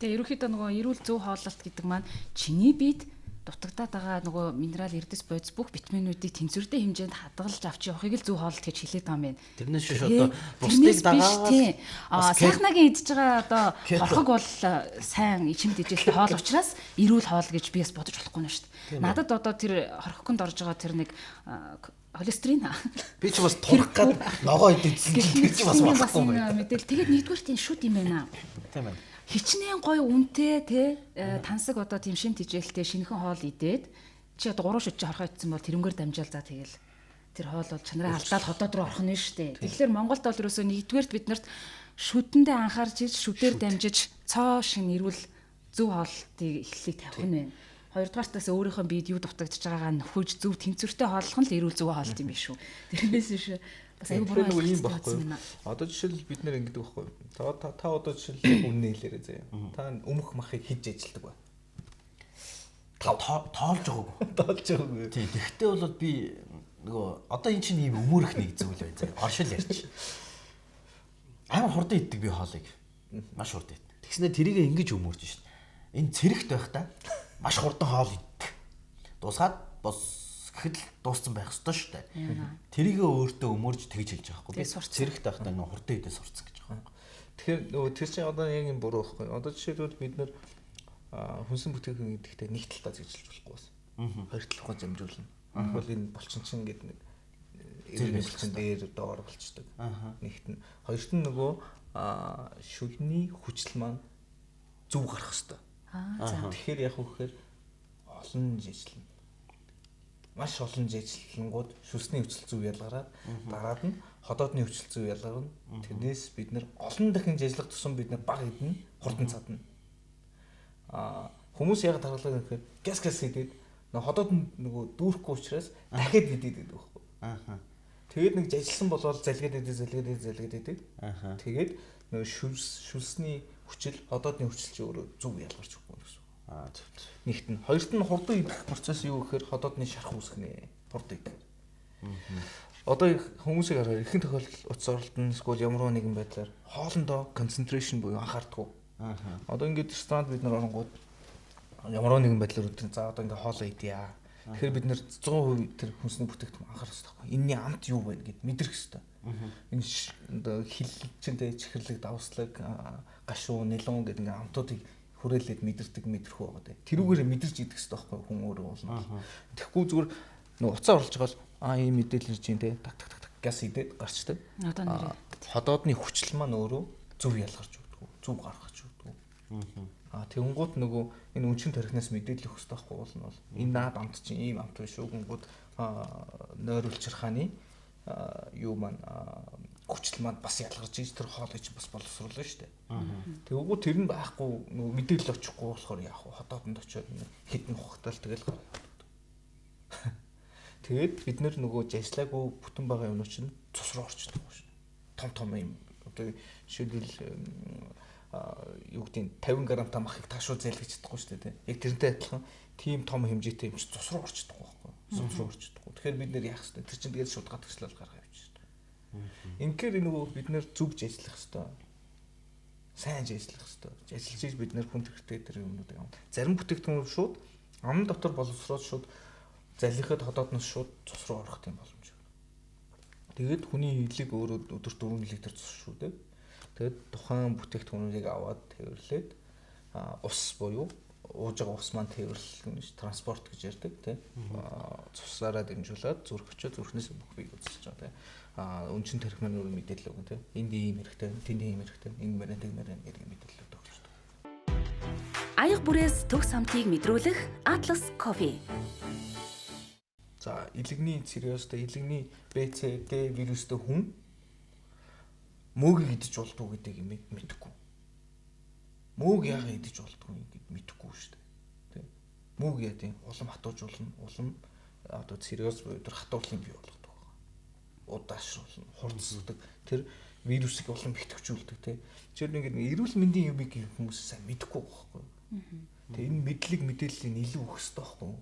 Тэгээ ерөнхийдөө нөгөө эрүүл зөв хооллолт гэдэг маань чиний биед дутагдаад байгаа нөгөө минерал эрдэс бодис бүх витаминуудыг тэнцвэртэй хэмжээнд хадгалж авч явахыг л зөв хооллолт гэж хэлээд байгаа юм байна. Тэрнээс биш одоо бусдыг дагаад сайхнагийн идж байгаа одоо хорхог бол сайн ичимд ижэлтэй хоол учраас эрүүл хоол гэж би бас бодож болохгүй нь шүү дээ. Надад одоо тэр хорхогонд орж байгаа тэр нэг холестерин би ч бас турах гад ногоо идчихсэн гэж бас болохгүй юм байна. Мэдээл тэгээд нэгдүгээр тийм шүт юм байна. Тийм байна. Хичнээн гоё үнэтэй те тансаг одоо тийм шимт ижээлтэй шинэхэн хоол идээд чи одоо 3 шүд чи хорхоо идсэн бол тэрнгээр дамжаал за тэгэл тэр хоол бол чанараа алдаад ходоод руу орох нь шүү дээ. Тэгэхээр Монголд бол ерөөсөө нэгдүгээрт биднэрт шүдэндээ анхаарч иж шүдээр дамжиж цоо шин эрүүл зөв хоолтыг эхлэлийг тавих нь байна. Хоёрдугаартаас өөрийнхөө биед юу дутагдж байгаагаа нөхөж зөв тэнцвэртэй хооллох нь л эрүүл зөв хоолт юм биш үү. Тэрнээс биш бас аюу буруу юм байхгүй. Одоо жишээл бид нэр ингэдэг байхгүй. Та одоо жишээл үнэ хэлээрээ заяа. Та өмөх махыг хийж ажилдаг ба. Тоолж байгаагүй. Тоолж байгаагүй. Тийм. Тэгэхдээ бол би нөгөө одоо эн чинь ийм өмөрөх нэг зүйл байна заяа. Оршил ярьч. Амар хурдан иддэг би хоолыг. Маш хурдан иддэг. Тэгснээр тэрийг ингэж өмөрж шин. Энэ цэрэгт байх та. Маш хурдан хоол иддэг. Дуусгаад бос гэхэд дууссан байх ёстой шүү дээ. Тэрийг өөртөө өмөрж тэгж хэлж байгаа хгүй. Би цэрэгт байхдаа нөө хурдан идээ сурцсан гэж байгаа. Тэгэхээр нөгөө тэр чинь одоо яг юм буруу байхгүй. Одоо жишээлбэл бид нэр хүнсэн бүтээгдэхүүн гэдэгтээ нэг талдаа зэвсэлж болохгүй бас. Хоёр талхаа зэмжүүлнэ. Бол энэ булчинчин гэдэг нэг эргэн булчин дээр доор болчдөг. Нэгт нь хоёрт нь нөгөө шүлний хүчил маань зөв гарах хэвээр. Тэгэхээр яг үхээр олон жижиглэн. Маш олон жижиглэнгууд шүлсний хүчил зөв ялгараад дараад нь ходоодны хүчил зөв ялгарна. Тэрнээс бид нэр олон дахин жижиглэх тусам бид нэр баг идэнэ, хурдан цадна. Хүмүүс яг дараалал гэхээр газ хийгээд ходоод нөгөө дүүрэхгүй учраас дахиад идэдэг байхгүй. Тэгээд нэг жижиглсан болоод залгаад идэв. Тэгээд нөгөө шүлсний хүчил, ходоодны хүчил ч өөрөө зөв ялгарч өгнө гэсэн. Нэгт нь хоёрт нь хурдан идэх процесс юу гэхээр ходоодны шарх үүсгэнэ. Хурдан идэх. Одоо хүмүүсийг хараа ихэнх тохиолдолд утас оролтон эсвэл ямар нэгэн байдлаар хоолндоо concentration буюу анхаардаггүй. Одоо ингээд ресторанд бид нар оронгууд ямар нэгэн байдлаар өдөр за одоо ингээд хоолоо идъя. Тэгэхээр бид нэр 100% тэр хүнсний бүтээгдэхүүн анхаарах хэрэгтэй байхгүй. Энийний амт юу байна гэд мэдрэх хэрэгтэй. Энэ одоо хилчэндээ чихэрлэг, давслаг, гашуу, нэлон гэдэг ингээ амтуудыг хүрээлээд мэдэрхүү байгаа дээ. Тэрүүгээр мэдэрч идэх хэрэгтэй байхгүй хүн өөрөө болно. Тэгэхгүй зүгээр нөгөө уцаа орлож байгаа л ийм мэдээлэл ирж ийн те так газ идээд гарчдаг. Одоо нэрээ. Ходоодны хүчил маань өөрөө зөв ялгарч өгдөг. Зөв гаргаж өгдөг. Тэгэнгუთ нөгөө энэ үнчин тарихнаас мэдээлэл өгөх хэрэгтэй байхгүй болно бол энэ наад амт чинь ийм амт биш үү гингүүд нойруулчирхааны юу маань хүчил маань бас ялгарч ийж тэр хоолыг чинь бас боловсруулна шүү дээ. Тэгэнгუთ тэр нь байхгүй нөгөө мэдээлэл очихгүй болохоор яах вэ? Ходоодонд очиод хитэн ухагтал тэгэл гараад. Тэгээд бид нөгөө жажлаагүй бүтэн байгаа юмнууд чинь цус руу орчдөг шүү. Том юм одоо жишээлбэл юу гэдэг 50 г махыг таашуу зайлгаж чадахгүй шүү дээ. Яг тэрнтэй адилхан тийм том хэмжээтэй юм чи цус руу орчдөг байхгүй. Цус руу орчдөг. Тэгэхээр бид нэр яах вэ? Тэр чинь тэгээд шууд гадагшлал гаргах юм шүү дээ. Инхээр нөгөө бид нэр зүгж ажиллах хэрэгтэй. Сайн ажиллах хэрэгтэй. Ажиллаж бид нэр хүн төрхтэй тэр юмнууд юм. Зарим бүтээгдэхүүн шууд амн дотор боловсроод шууд залхихад ходоодноос шууд цус руу орох юм боломж. Тэгээд хүний хилэг өөрөө өдөрт 4 литр цус шүү дээ. Тэгээд тухайн бүтээгдэхүүнүүдийг аваад тээвэрлээд ус буюу ууж байгаа ус маань тээвэрлэх транспорт гэж ярьдаг тийм цусаараа дэмжүүлээд зүрх очиод зүрхнээс бүх бий үзэж байгаа тийм үнчин тарих маань өөрөө мэдээлэл өгөн тийм энд ийм хэрэгтэй тэнд ийм хэрэгтэй ингэмээр тэгмээр гэдэг мэдээлэл өгдөг шүү дээ. Аяга бүрээс төгс хамтыг мэдрүүлэх Atlas Coffee. За илэгний циррозтой илэгний БЦ Д вирустэй хүн мөөгийг идэж болдгоо гэдгийг мэдэхгүй. Мөөг яагаад идэж болдгоо гэдгийг мэдэхгүй шүү дээ. Тэ. Мөөг яа тийм улам хатууж болно. Улам одоо цирроз буюу тэр хатуулын бий болгодог байгаа. Удаашруулна, хурцдаг. Тэр вирусыг улам битгчүүлдэг тий. Жишээ нь ингээд эрүүл мэндийн юмыг хүмүүс сайн мэдэхгүй байхгүй. Тэ энэ мэдлэг мэдээллийг илүү өгөх хэрэгтэй байхгүй.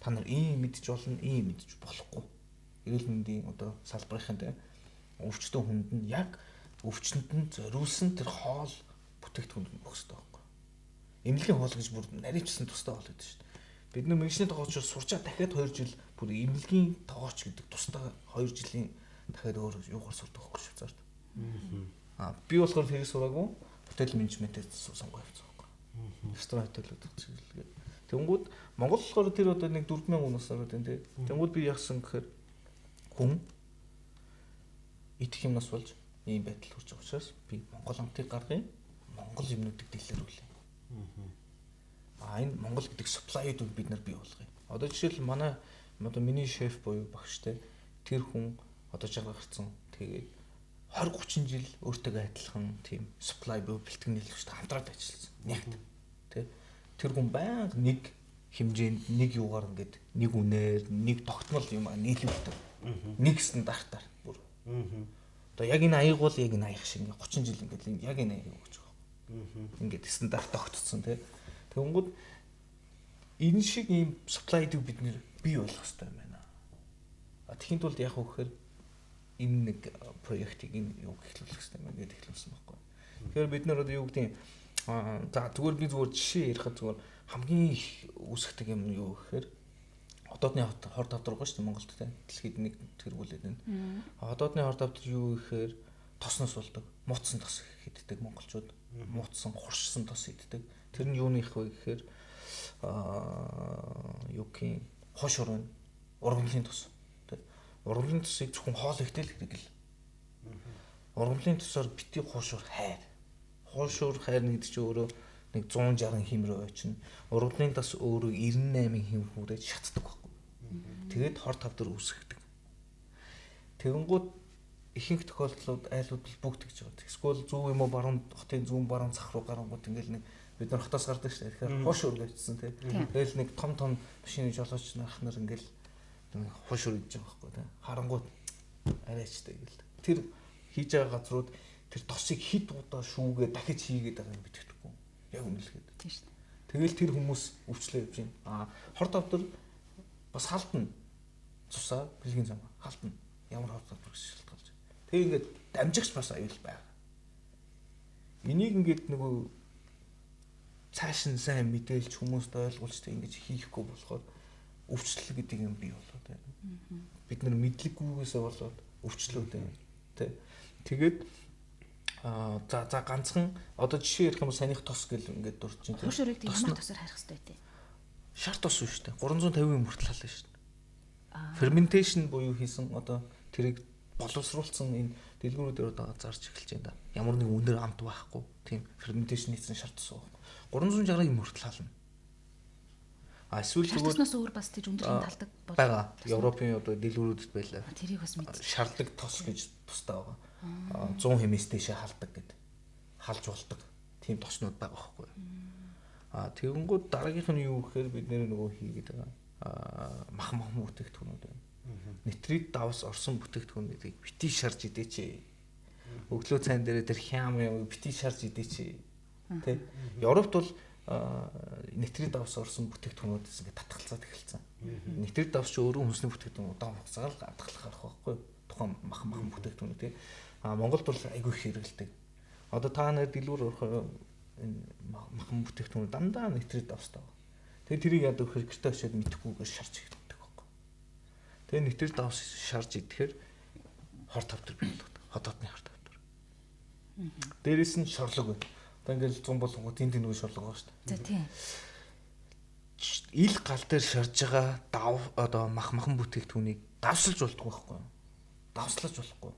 Та нар ийм мэдж болно, ийм мэдж болохгүй. Эрүүл мэндийн одоо салбарын тий өвчтөн хүнд нь яг өвчтөнд нь зориулсан тэр хоол бүтээгдэхүүн өгөх хэрэгтэй байхгүй. Эмнэлгийн хоол гэж бүр нарийчсан тустай хоол гэдэг шүү дээ. Бид нар мэргэжлийн тоогооч сурчаа дахиад 2 жил бүр эмнэлгийн тоогооч гэдэг тустай 2 жилийн дахиад өөр юугаар сурдаг байхгүй Швейцарт. Би болохоор тэрийг сураагүй хотел менежментээр сонгоо явуулсан байхгүй. Ресторан хотелүүд чиглэлгээ. Тэнгүүд Монгол болохоор тэр одоо нэг 4000 хүнээс ороод байна тий. Тэнгүүд би яасан гэхээр хүн идэх юмнаас болж ийм байдал хүрч байгаа учраас би Монгол амтыг гаргая. Монгол юмнуудыг дэлгэрүүлье. Энэ Монгол гэдэг supply-ыг бид нар бий болгоё. Одоо жишээл манай одоо миний шеф буюу багштай тэр хүн одоо жаргал гарцсан. Тэгээд 20-30 жил өөртөө адилхан тийм supply буюу бэлтгэн нийлэгчтэй хамтраад ажилласан. Нягт. Тэ. Тэр хүн байнга нэг хэмжээнд нэг юугаар ингээд нэг үнээр нэг тогтмол юм нийлүүлдэг. Нэг стандартаар бүр. Одоо яг энэ аяг бол яг энэ аяг шиг ингээд 30 жил ингээд яг энэ аяг өгч байгаа. Ингээд стандарт тогтцсон тий. Тэгэнгүүт энэ шиг ийм supply-ыг бид нэр бий болгох хэрэгтэй юм байна. Тэгэхин тулд яг үхээр энэ нэг проектыг энэ юу эхлүүлэх хэрэгтэй юм гэдэг эхлүүлсэн байхгүй. Тэгэхээр бид нар одоо юу гэдэг за зүгээр би зүгээр жишээ ярихад зүгээр хамгийн их үүсгдэг юм юу гэхээр ходоодны хор тавдруугаа шүү дээ Монголд тий. Дэлхийд нэг тэргүүлээд байна. Ходоодны хор тавдар юу гэхээр тосноос болдог. Муутсан тос хийддэг монголчууд. Муутсан хуршсан тос хийддэг. Тэр нь юуны их вэ гэхээр юугийн хош урын ургамлын тос. Тий. Ургамлын тосыг зөвхөн хоол ихтэл хэрэг л. Ургамлын тосоор бити хуушур хайр. Хуушур хайр гэдэг чинь өөрөө нэг 160 хэмрээ очино. Ургамлын тос өөрөө 98 хэм хүрээд шатдаг байхгүй. Тэгээд хор тавдар үүсгдэг. Тэгэнгүүт ихэнх тохиолдлууд айлууд бүгд гэж байгаа. Эсвэл зөв юм уу баруун хотын зүүн баруун цах руу гарангууд ингээл нэг бид нар хотоос гардаг шүү дээ. Тэгэхээр хуш үргэлжсэн тий. Тэгэл нэг том машины жолооч нарах нар ингээл хуш үргэлж байгаа байхгүй тий. Харангууд арайчтай гэл. Тэр хийж байгаа газрууд тэр тосыг хид удаа шүүгээ дахиж хийгээд байгаа юм битгэдэггүй. Яг үнэлгээд. Тийм шүү дээ. Тэгэл тэр хүмүүс өвчлөө явж байна. Хор тавдар бас халтна. Цусаа бэлгийн зам халтна. Ямар хор тавдар гэж шалтгаалж. Тэг ингээд дамжигч бас аюул байна. Энийг ингээд нөгөө цааш нь сайн мэдээлж хүмүүст ойлгуулж тэг ингэж хийхгүй болохоор өвчлөл гэдэг юм бий болоод байна. Бид нар мэдлэггүйгээсээ болоод өвчлөөд байна. Тэ. Тэгээд за ганцхан одоо жишээ ярих юм бол санийх тос гэл ингээд дурж чинь. Хурш өрөөг ямар тосоор харих хэрэгтэй тий. Шар тос шүү дээ. 350-ийн хүртэл халаа шүү дээ. Fermentation буюу хийсэн одоо тэрийг боловсруулсан энэ дэлгүүрүүдээр одоо зарж эхэлж байна да. Ямар нэг үнээр амт байхгүй. Тийм fermentation хийсэн шар тос байхгүй. 360-ийн хүртэл хална. Эсвэл тэгвэл өөр бас тийж өндөр юм талдаг байгаа. Европын одоо дэлгүүрүүдэд байлаа. Тэрийг бас мэд. Шардаг тос гэж тустай байгаа. 100 хэмээс дэше халдаг гэд. Халж болдог. Тийм тоснууд байгаа байхгүй. Тэгэнгүүт дараагийнх нь юу гэхээр бид нөгөө хийгээд байгаа. Мах бүтээгдэхүүнүүд байна. Нитрит давс орсон бүтээгдэхүүнүүдийг бити шарж идээч. Өглөө цайн дээр тэр хям бити шарж идээч. Тэ. Европт бол нитрит давс орсон бүтээгдэхүүнүүдээс ингээд татгалцаад эхэлсэн. Нитрит давс ч өөрөө хүнсний бүтээгдэхүүн удаан хугацаагаар татгалах арга байхгүй. Тухайн мах бүтээгдэхүүнүүд тий. Монголд бол айгүй их хэрэгэлдэг. Одоо та нар дэлгүүр орох энэ махан бүтээгдэхүүн дандаа нитрит давстай байна. Тэгээ тэрийг яадаг хэрэг гэртээ очиод мэдхгүйгээр шарж идэх байхгүй. Тэгээ нитрит давс шарж идэхээр хор тавтар байдаг. Хотоодны хор тавтар. Дээрээс нь шорлог байна. Одоо ингээл 100 болгоо тэн нөгөө шорлог байгаа шүү дээ. За тийм. Ил гал дээр шарж байгаа дав одоо махан бүтээгдэхүүнийг давсалж болдгоо байхгүй. Давслаж болохгүй.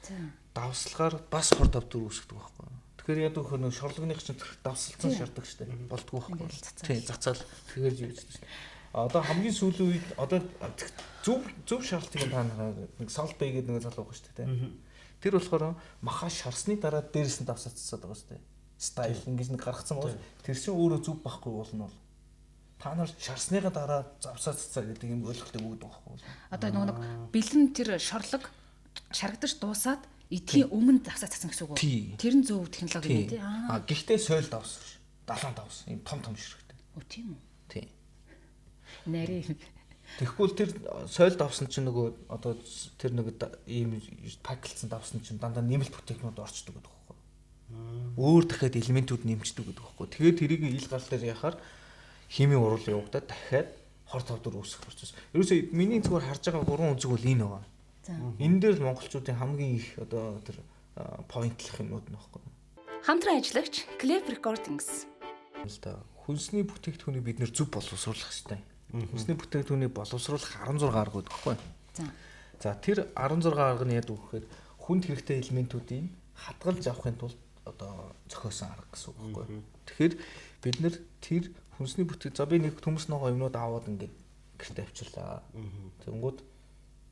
За. Давслахаар бас хор тавтар үүсгдэг байхгүй. Тэгэхээр яадаг хөө нэг шорлогных чинь давсалцсан шардаг штэ. Болдгоо байхгүй. Тийм зацаал тэгэхээр юу гэж байна. Одоо хамгийн сүүлийн үед одоо зөв шаалтыг та нараа нэг солб гэдэг нэг залуу байгаа штэ тий. Тэр болохоор махаа шарсны дараа дээрээс нь давсацсаад байгаа штэ. Стайл ингэж нэг гаргацсан бол тэр чинь өөрөө зөв байхгүй болно бол та нар шарсныга дараа завсааццаа гэдэг юм ойлголтыг өгдөг байхгүй. Одоо нэг бэлэн тэр шорлог шаргадаж дуусаад эдгийн өмнө завсаацсан гэсэн үг үү? Тэр нь зөв технологи юм тий. Гэхдээ соёл давс ш. Далайн давс юм том ширхэгтэй. Өө тийм үү? Тий. Нарийн. Тэгэхгүй тэр соёл давсан чинь нөгөө одоо тэр нэг ийм паклцсан давсан чинь дандаа нэмэлт бүтээгнүүд орчдөг гэдэг байхгүй. Өөр дахиад элементүүд нэмждэг гэдэг байхгүй. Тэгээд тэрийг ил гал дээр яхаар химийн уруул явагдаад дахиад хор тавдар үүсэх процесс. Ерөөсөө миний зүгээр харж байгаа гурван үзэг бол энэ байгаа. За. Энэ дээр л монголчуудын хамгийн их одоо тэр поинтлах юмнууд нөхгүй. Хамтран ажиллагч Clef Recordings. Хүнсний бүтээгдэхүүнийг бид нэр зөв боловсруулах хэрэгтэй. Хүнсний бүтээгдэхүүнийг боловсруулах 16 арга байдаг хгүй. За тэр 16 арга нь яадаг вэ гэхээр хүнд хэрэгтэй элементүүдийг хадгалж авахын тулд одоо зохиосон арга гэсэн үг байхгүй. Тэгэхээр бид нэр тэр хүнсний бүтээг за би нэг төмс ногоо юмнууд аваад ингээд гэртээ авчирлаа. Тэнгүүд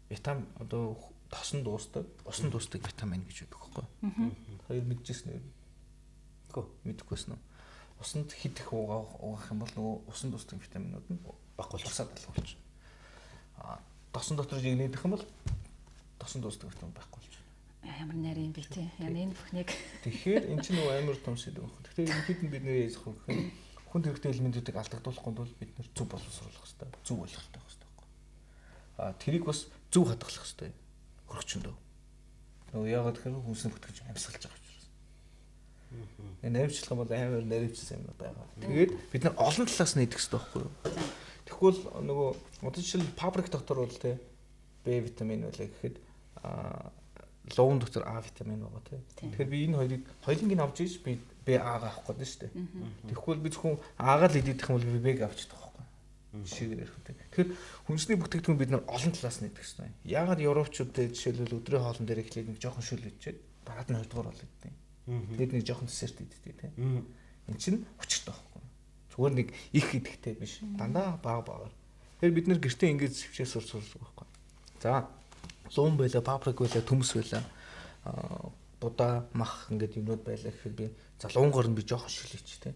витамин одоо тосон дуустдаг, усан дуустдаг витамин гэж байдаг байхгүй. Хоёр мэдчихсэн нэ. Гөө мэдчихсэн үү? Усанд хит их уугах юм бол нөгөө усан дуустдаг витаминууд нь багуулсаад алгуулж. Тосон дотор жигнэдэх юм бол тосон дуустдаг витамин байхгүй болж байна. Ямар нарийн бэ тий. Яна энэ бүхнийг. Тэгэхээр эн чинь нөгөө амар том сэдв байна. Тэгэхээр ерөнхийд нь бид нэр яах вэ гэхээр хүнд хэрэгтэй элементүүдийг алдагдуулахгүй бол бид нэр зөв боловсруулах хэрэгтэй. Зөв ойлгохтой байх хэрэгтэй. Тэрийг бас зөв хадгалах хэрэгтэй. Хөрөгчөндөө. Нөгөө яагаад гэхээр хүнсний бүтгэж амьсгалж байгаа учраас. Энэ наривчлах юм бол амар наривчсан юм байгаа. Тэгээд бид нар олон талаас нь идэх хэрэгтэй байхгүй юу? Тэгвэл нөгөө одоо жишээл паприк дотор бол те Б витамин байлаа гэхэд луун дотор А витамин байгаа те. Тэгэхээр би энэ хоёрыг хоёуланг нь авч ийж би Б-аагаа авах гэдэг шүү дээ. Тэгвэл би зөвхөн А-гаа л идэх юм бол би Б-г авчих байхгүй юу? Жишээгээр ярих үү. Тэгэхээр хүнсний бүтээгдэхүүн бид нар олон талаас нь идэх хэрэгтэй. Яагаад европчууд жишээлбэл өдрийн хоолн дээр эхлээд нэг жоохон шүл идчихэд дараад нь 2 дугаар бол идэх юм. Тэгээд нэг жоохон десерт иддэг те. Энд чинь хүчтэй байхгүй юу? Зүгээр нэг их идэхтэй биш. Дандаа бага. Тэгэхээр бид нэр гэртээ ингэж зэвчээ сурцуулдаг байхгүй. За луун байла, паприк байла, төмс байла, будаа, мах ингээд юмнууд байлаа гэхээр би за луунгоор нь би жоохон шилээч те.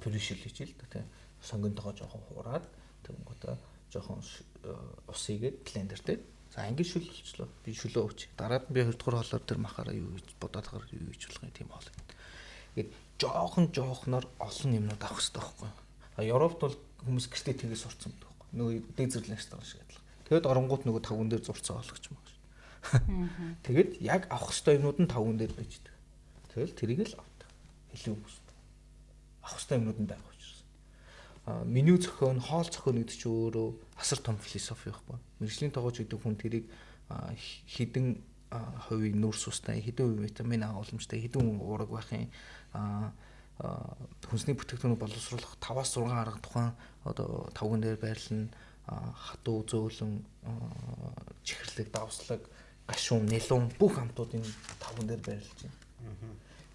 Пүрэ шилээч л да те. Сонгонтойгоо жоохон хуураад тэгэнгүүтээ жоохон ус игээд блендер те. За ингэж шүл болчлоо. Би шүлөө ууч. Дараад нь би 2 дугаар хоолоор тэр махаараа юу гэж будаагаар юу гэж болох юм тийм хоол. Ингээд жоохноор олон юмнууд авах хэрэгтэй байхгүй. Европт бол хүмүүс гэртээ тгээс сурцсан байдаг байхгүй. Нөгөө дээд зэрлэн ресторан шиг адилхан. Тэгэд оронгууд нөгөө тавган дээр зурцсан олгож байгаа шүү. Тэгэд яг авах хэрэгтэй юмнууд нь тавган дээр байждаг. Тэгэл тэрийг л авдаг. Илүү үсдэг. Авах хэрэгтэй юмнууд нь байгаа учраас. Меню зохион, хоол зохион гэдэг чинь өөрөө асар том философи байхгүй. Мэргэжлийн тоогооч гэдэг хүн тэрийг хідэн хувийн нүрс устай, хэдэн хувийн витамин А уламжтай, хэдэн ураг байхын хүнсний бүтээгдэхүүнийг боловсруулах 5-6 арга тухайн одоо тавган дээр байрлал нь хатуу зөөлөн чихэрлэг, давслаг, гашуун, нэлүүн бүх хамтууд энэ тавган дээр байрлаж байна.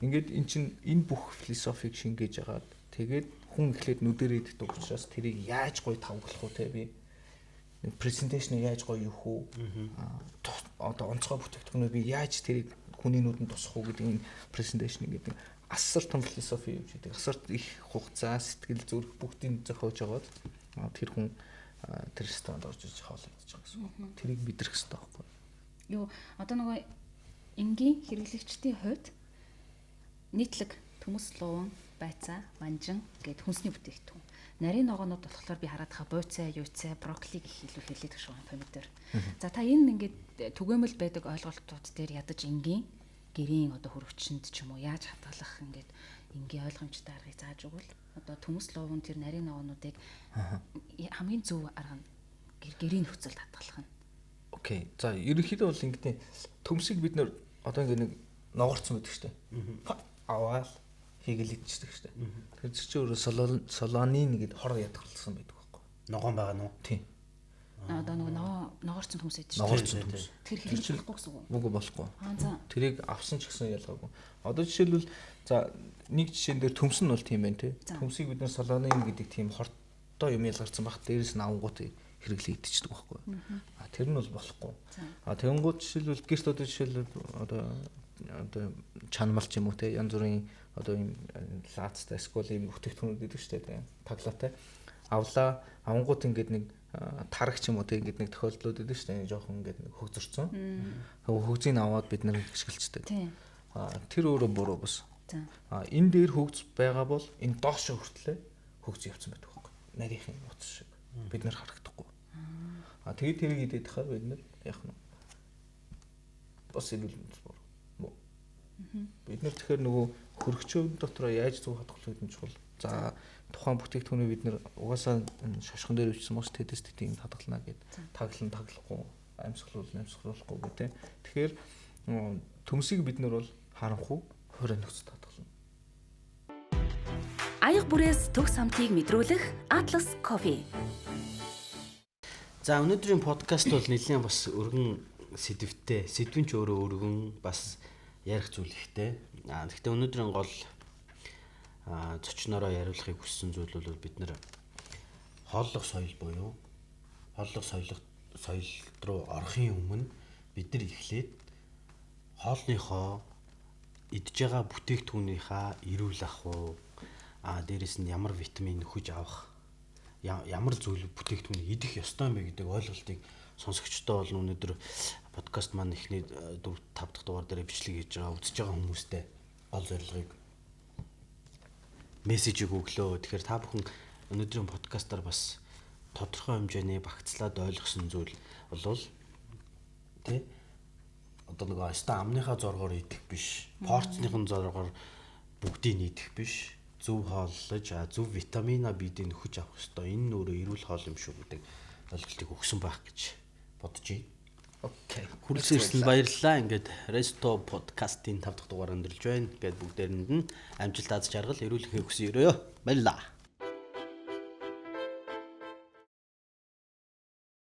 Ингээд эн чинь энэ бүх философиг шингээж агаад тэгээд хүн эхлээд нүдэрээ идэх учраас тэрийг яаж гоё тавглах уу те би презентацийг яаж гоё юух уу одоо онцгой бүтээгдэхүүнээ би яаж тэрийг хүний нүдэнд тусах уу гэдэг энэ презентацийг гэдэг асар том философи юм шиг. Асар их хугацаа, сэтгэл зүрх бүгдийг зохиож агаад тэр хүн тэр ресторанд орж иж хаалгаж байгаа гэсэн. Тэрийг мэдрэх хэрэгтэй байхгүй юу? Одоо нөгөө энгийн хэрэглэгчдийн хувьд нийтлэг төмөс луун, байцаа, манжин гэдэг хүнсний бүтээгдэхүүн. Нарийн ногоонууд болохоор би хараад байгаа буйцаа, юуцаа, брокколиг их илүү хэлээд гэж байна помидор. За та энэ ингээд түгээмэл байдаг ойлголтууд дээр ядаж энгийн гэрийн одоо хөрөгчөнд ч юм уу яаж хадгалах ингээд энгийн ойлгомжтой аргыг зааж өгвөл одоо төмөс луун тэр нарийн ногоонуудыг хамгийн зөв арга нь гэрийн нөхцөлд хадгалах нь. Окей. За ерөнхийдөө бол ингээд төмсийг бид нэр одоо ингээд нэг ногоорцсон байдаг шүү дээ. Аваад хийгэлэгдчихдэг шүү дээ. Тэр чинь өөрөө солонин гэдэг хор ядгалсан байдаг байхгүй. Ногоон байгаа нь уу? Тийм. Одоо нөгөө ногоорцсон төмс байдаг шүү. Ногоорцсон төмс. Тэр хэрэглэхгүй гэсэн үг. Үгүй болохгүй. За. Тэрийг авсан ч гэсэн ялгаагүй. Одоо жишээлбэл за нэг жишээн дээр төмс нь бол тийм байна те. Төмсийг бид нэр солонин гэдэг тийм хортой юм ялгарсан баг дээрээс нь авангууд хэрэглэгдчихдэг байхгүй. Тэр нь бол болохгүй. Тэгэнгүүт жишээлбэл гэрт одоо жишээлбэл одоо чанамалч юм уу те янз бүрийн одоо ийм лаацтай эсвэл ийм бүтээгдэхүүнүүд гэдэг шүү дээ таглаатай авлаа авангууд ингээд нэг тарагч юм уу те ингээд нэг тохиолдлууд гэдэг шүү дээ жоохон ингээд нэг хөгзөрцөн хөгзийг аваад бид нэр гიშгэлцдэг тэр өөрөө буруу бас энэ дээр хөгз байгаа бол энэ доошо хүртлээ хөгз явцсан байдаг байхгүй нарийнхын утас шиг бид нэр харагдахгүй тэгээд тэрийг идэх хахаар бид нэр яах нь бас илүү буруу бид нэр тэгэхээр нөгөө хөргөчөө дотроо яаж зөв хадгалах гэдэг нь чухал. За тухайн бүтээгдэхүүнийг бид нэр угаасаа шошгон дээр өвчсөн мөс тестийг хадгална гэд таглахгүй амьсгалуулахгүй гэх тээ. Тэгэхээр төмсийг бид нэр бол харанхуй хуурай нөхцөд хадгална. Аяг бүрээс төгс хамтыг мэдрүүлэх Atlas Coffee. За өнөөдрийн подкаст бол нэлийн бас өргөн сэдвтэй. Сэдвэн ч өөрөө өргөн бас ярих зүйл ихтэй. Гэхдээ өнөөдрийн гол зочноороо яриулахыг хүссэн зүйл бол бид нэр хооллох соёл буюу хооллох соёл руу орохын өмнө бид нар эхлээд хоолныхоо идж байгаа бүтээгдэхүүнийхаа эрүүл ахуй дээрэс нь ямар витамин нөхөж авах ямар зүйл бүтээгдэхүүн идэх ёстой юм бэ гэдэг ойлголтыг сонсогчдоо бол өнөөдөр подкаст маань эхний 4-5 дахь дугаар дээр бичлэг хийж байгаа үзэж байгаа хүмүүстэй гол зорилгыг мессежийг өглөө. Тэгэхээр та бүхэн өнөөдрийн подкастаар бас тодорхой хэмжээний багцлаад ойлгосон зүйл болвол тий одоо нэг амныхаа зоргоор идэх биш, порцныхын зоргоор бүгдийг идэх биш, зөв хооллож, зөв витамина бидийг нөхөж авах ёстой. Энэ нь өөрөө эрүүл хоол юм шүү гэдэг ойлголтыг өгсөн байх гэж бодож байна. Окей. Хүрэлцэн ирсэн баярлалаа. Ингээд Resto podcast-ийн 5 дахь дугаар өндөрлж байна. Ингээд бүгдээрэнд нь амжилт аз жаргал эрүүл хэвхс өрөө. Баярлалаа.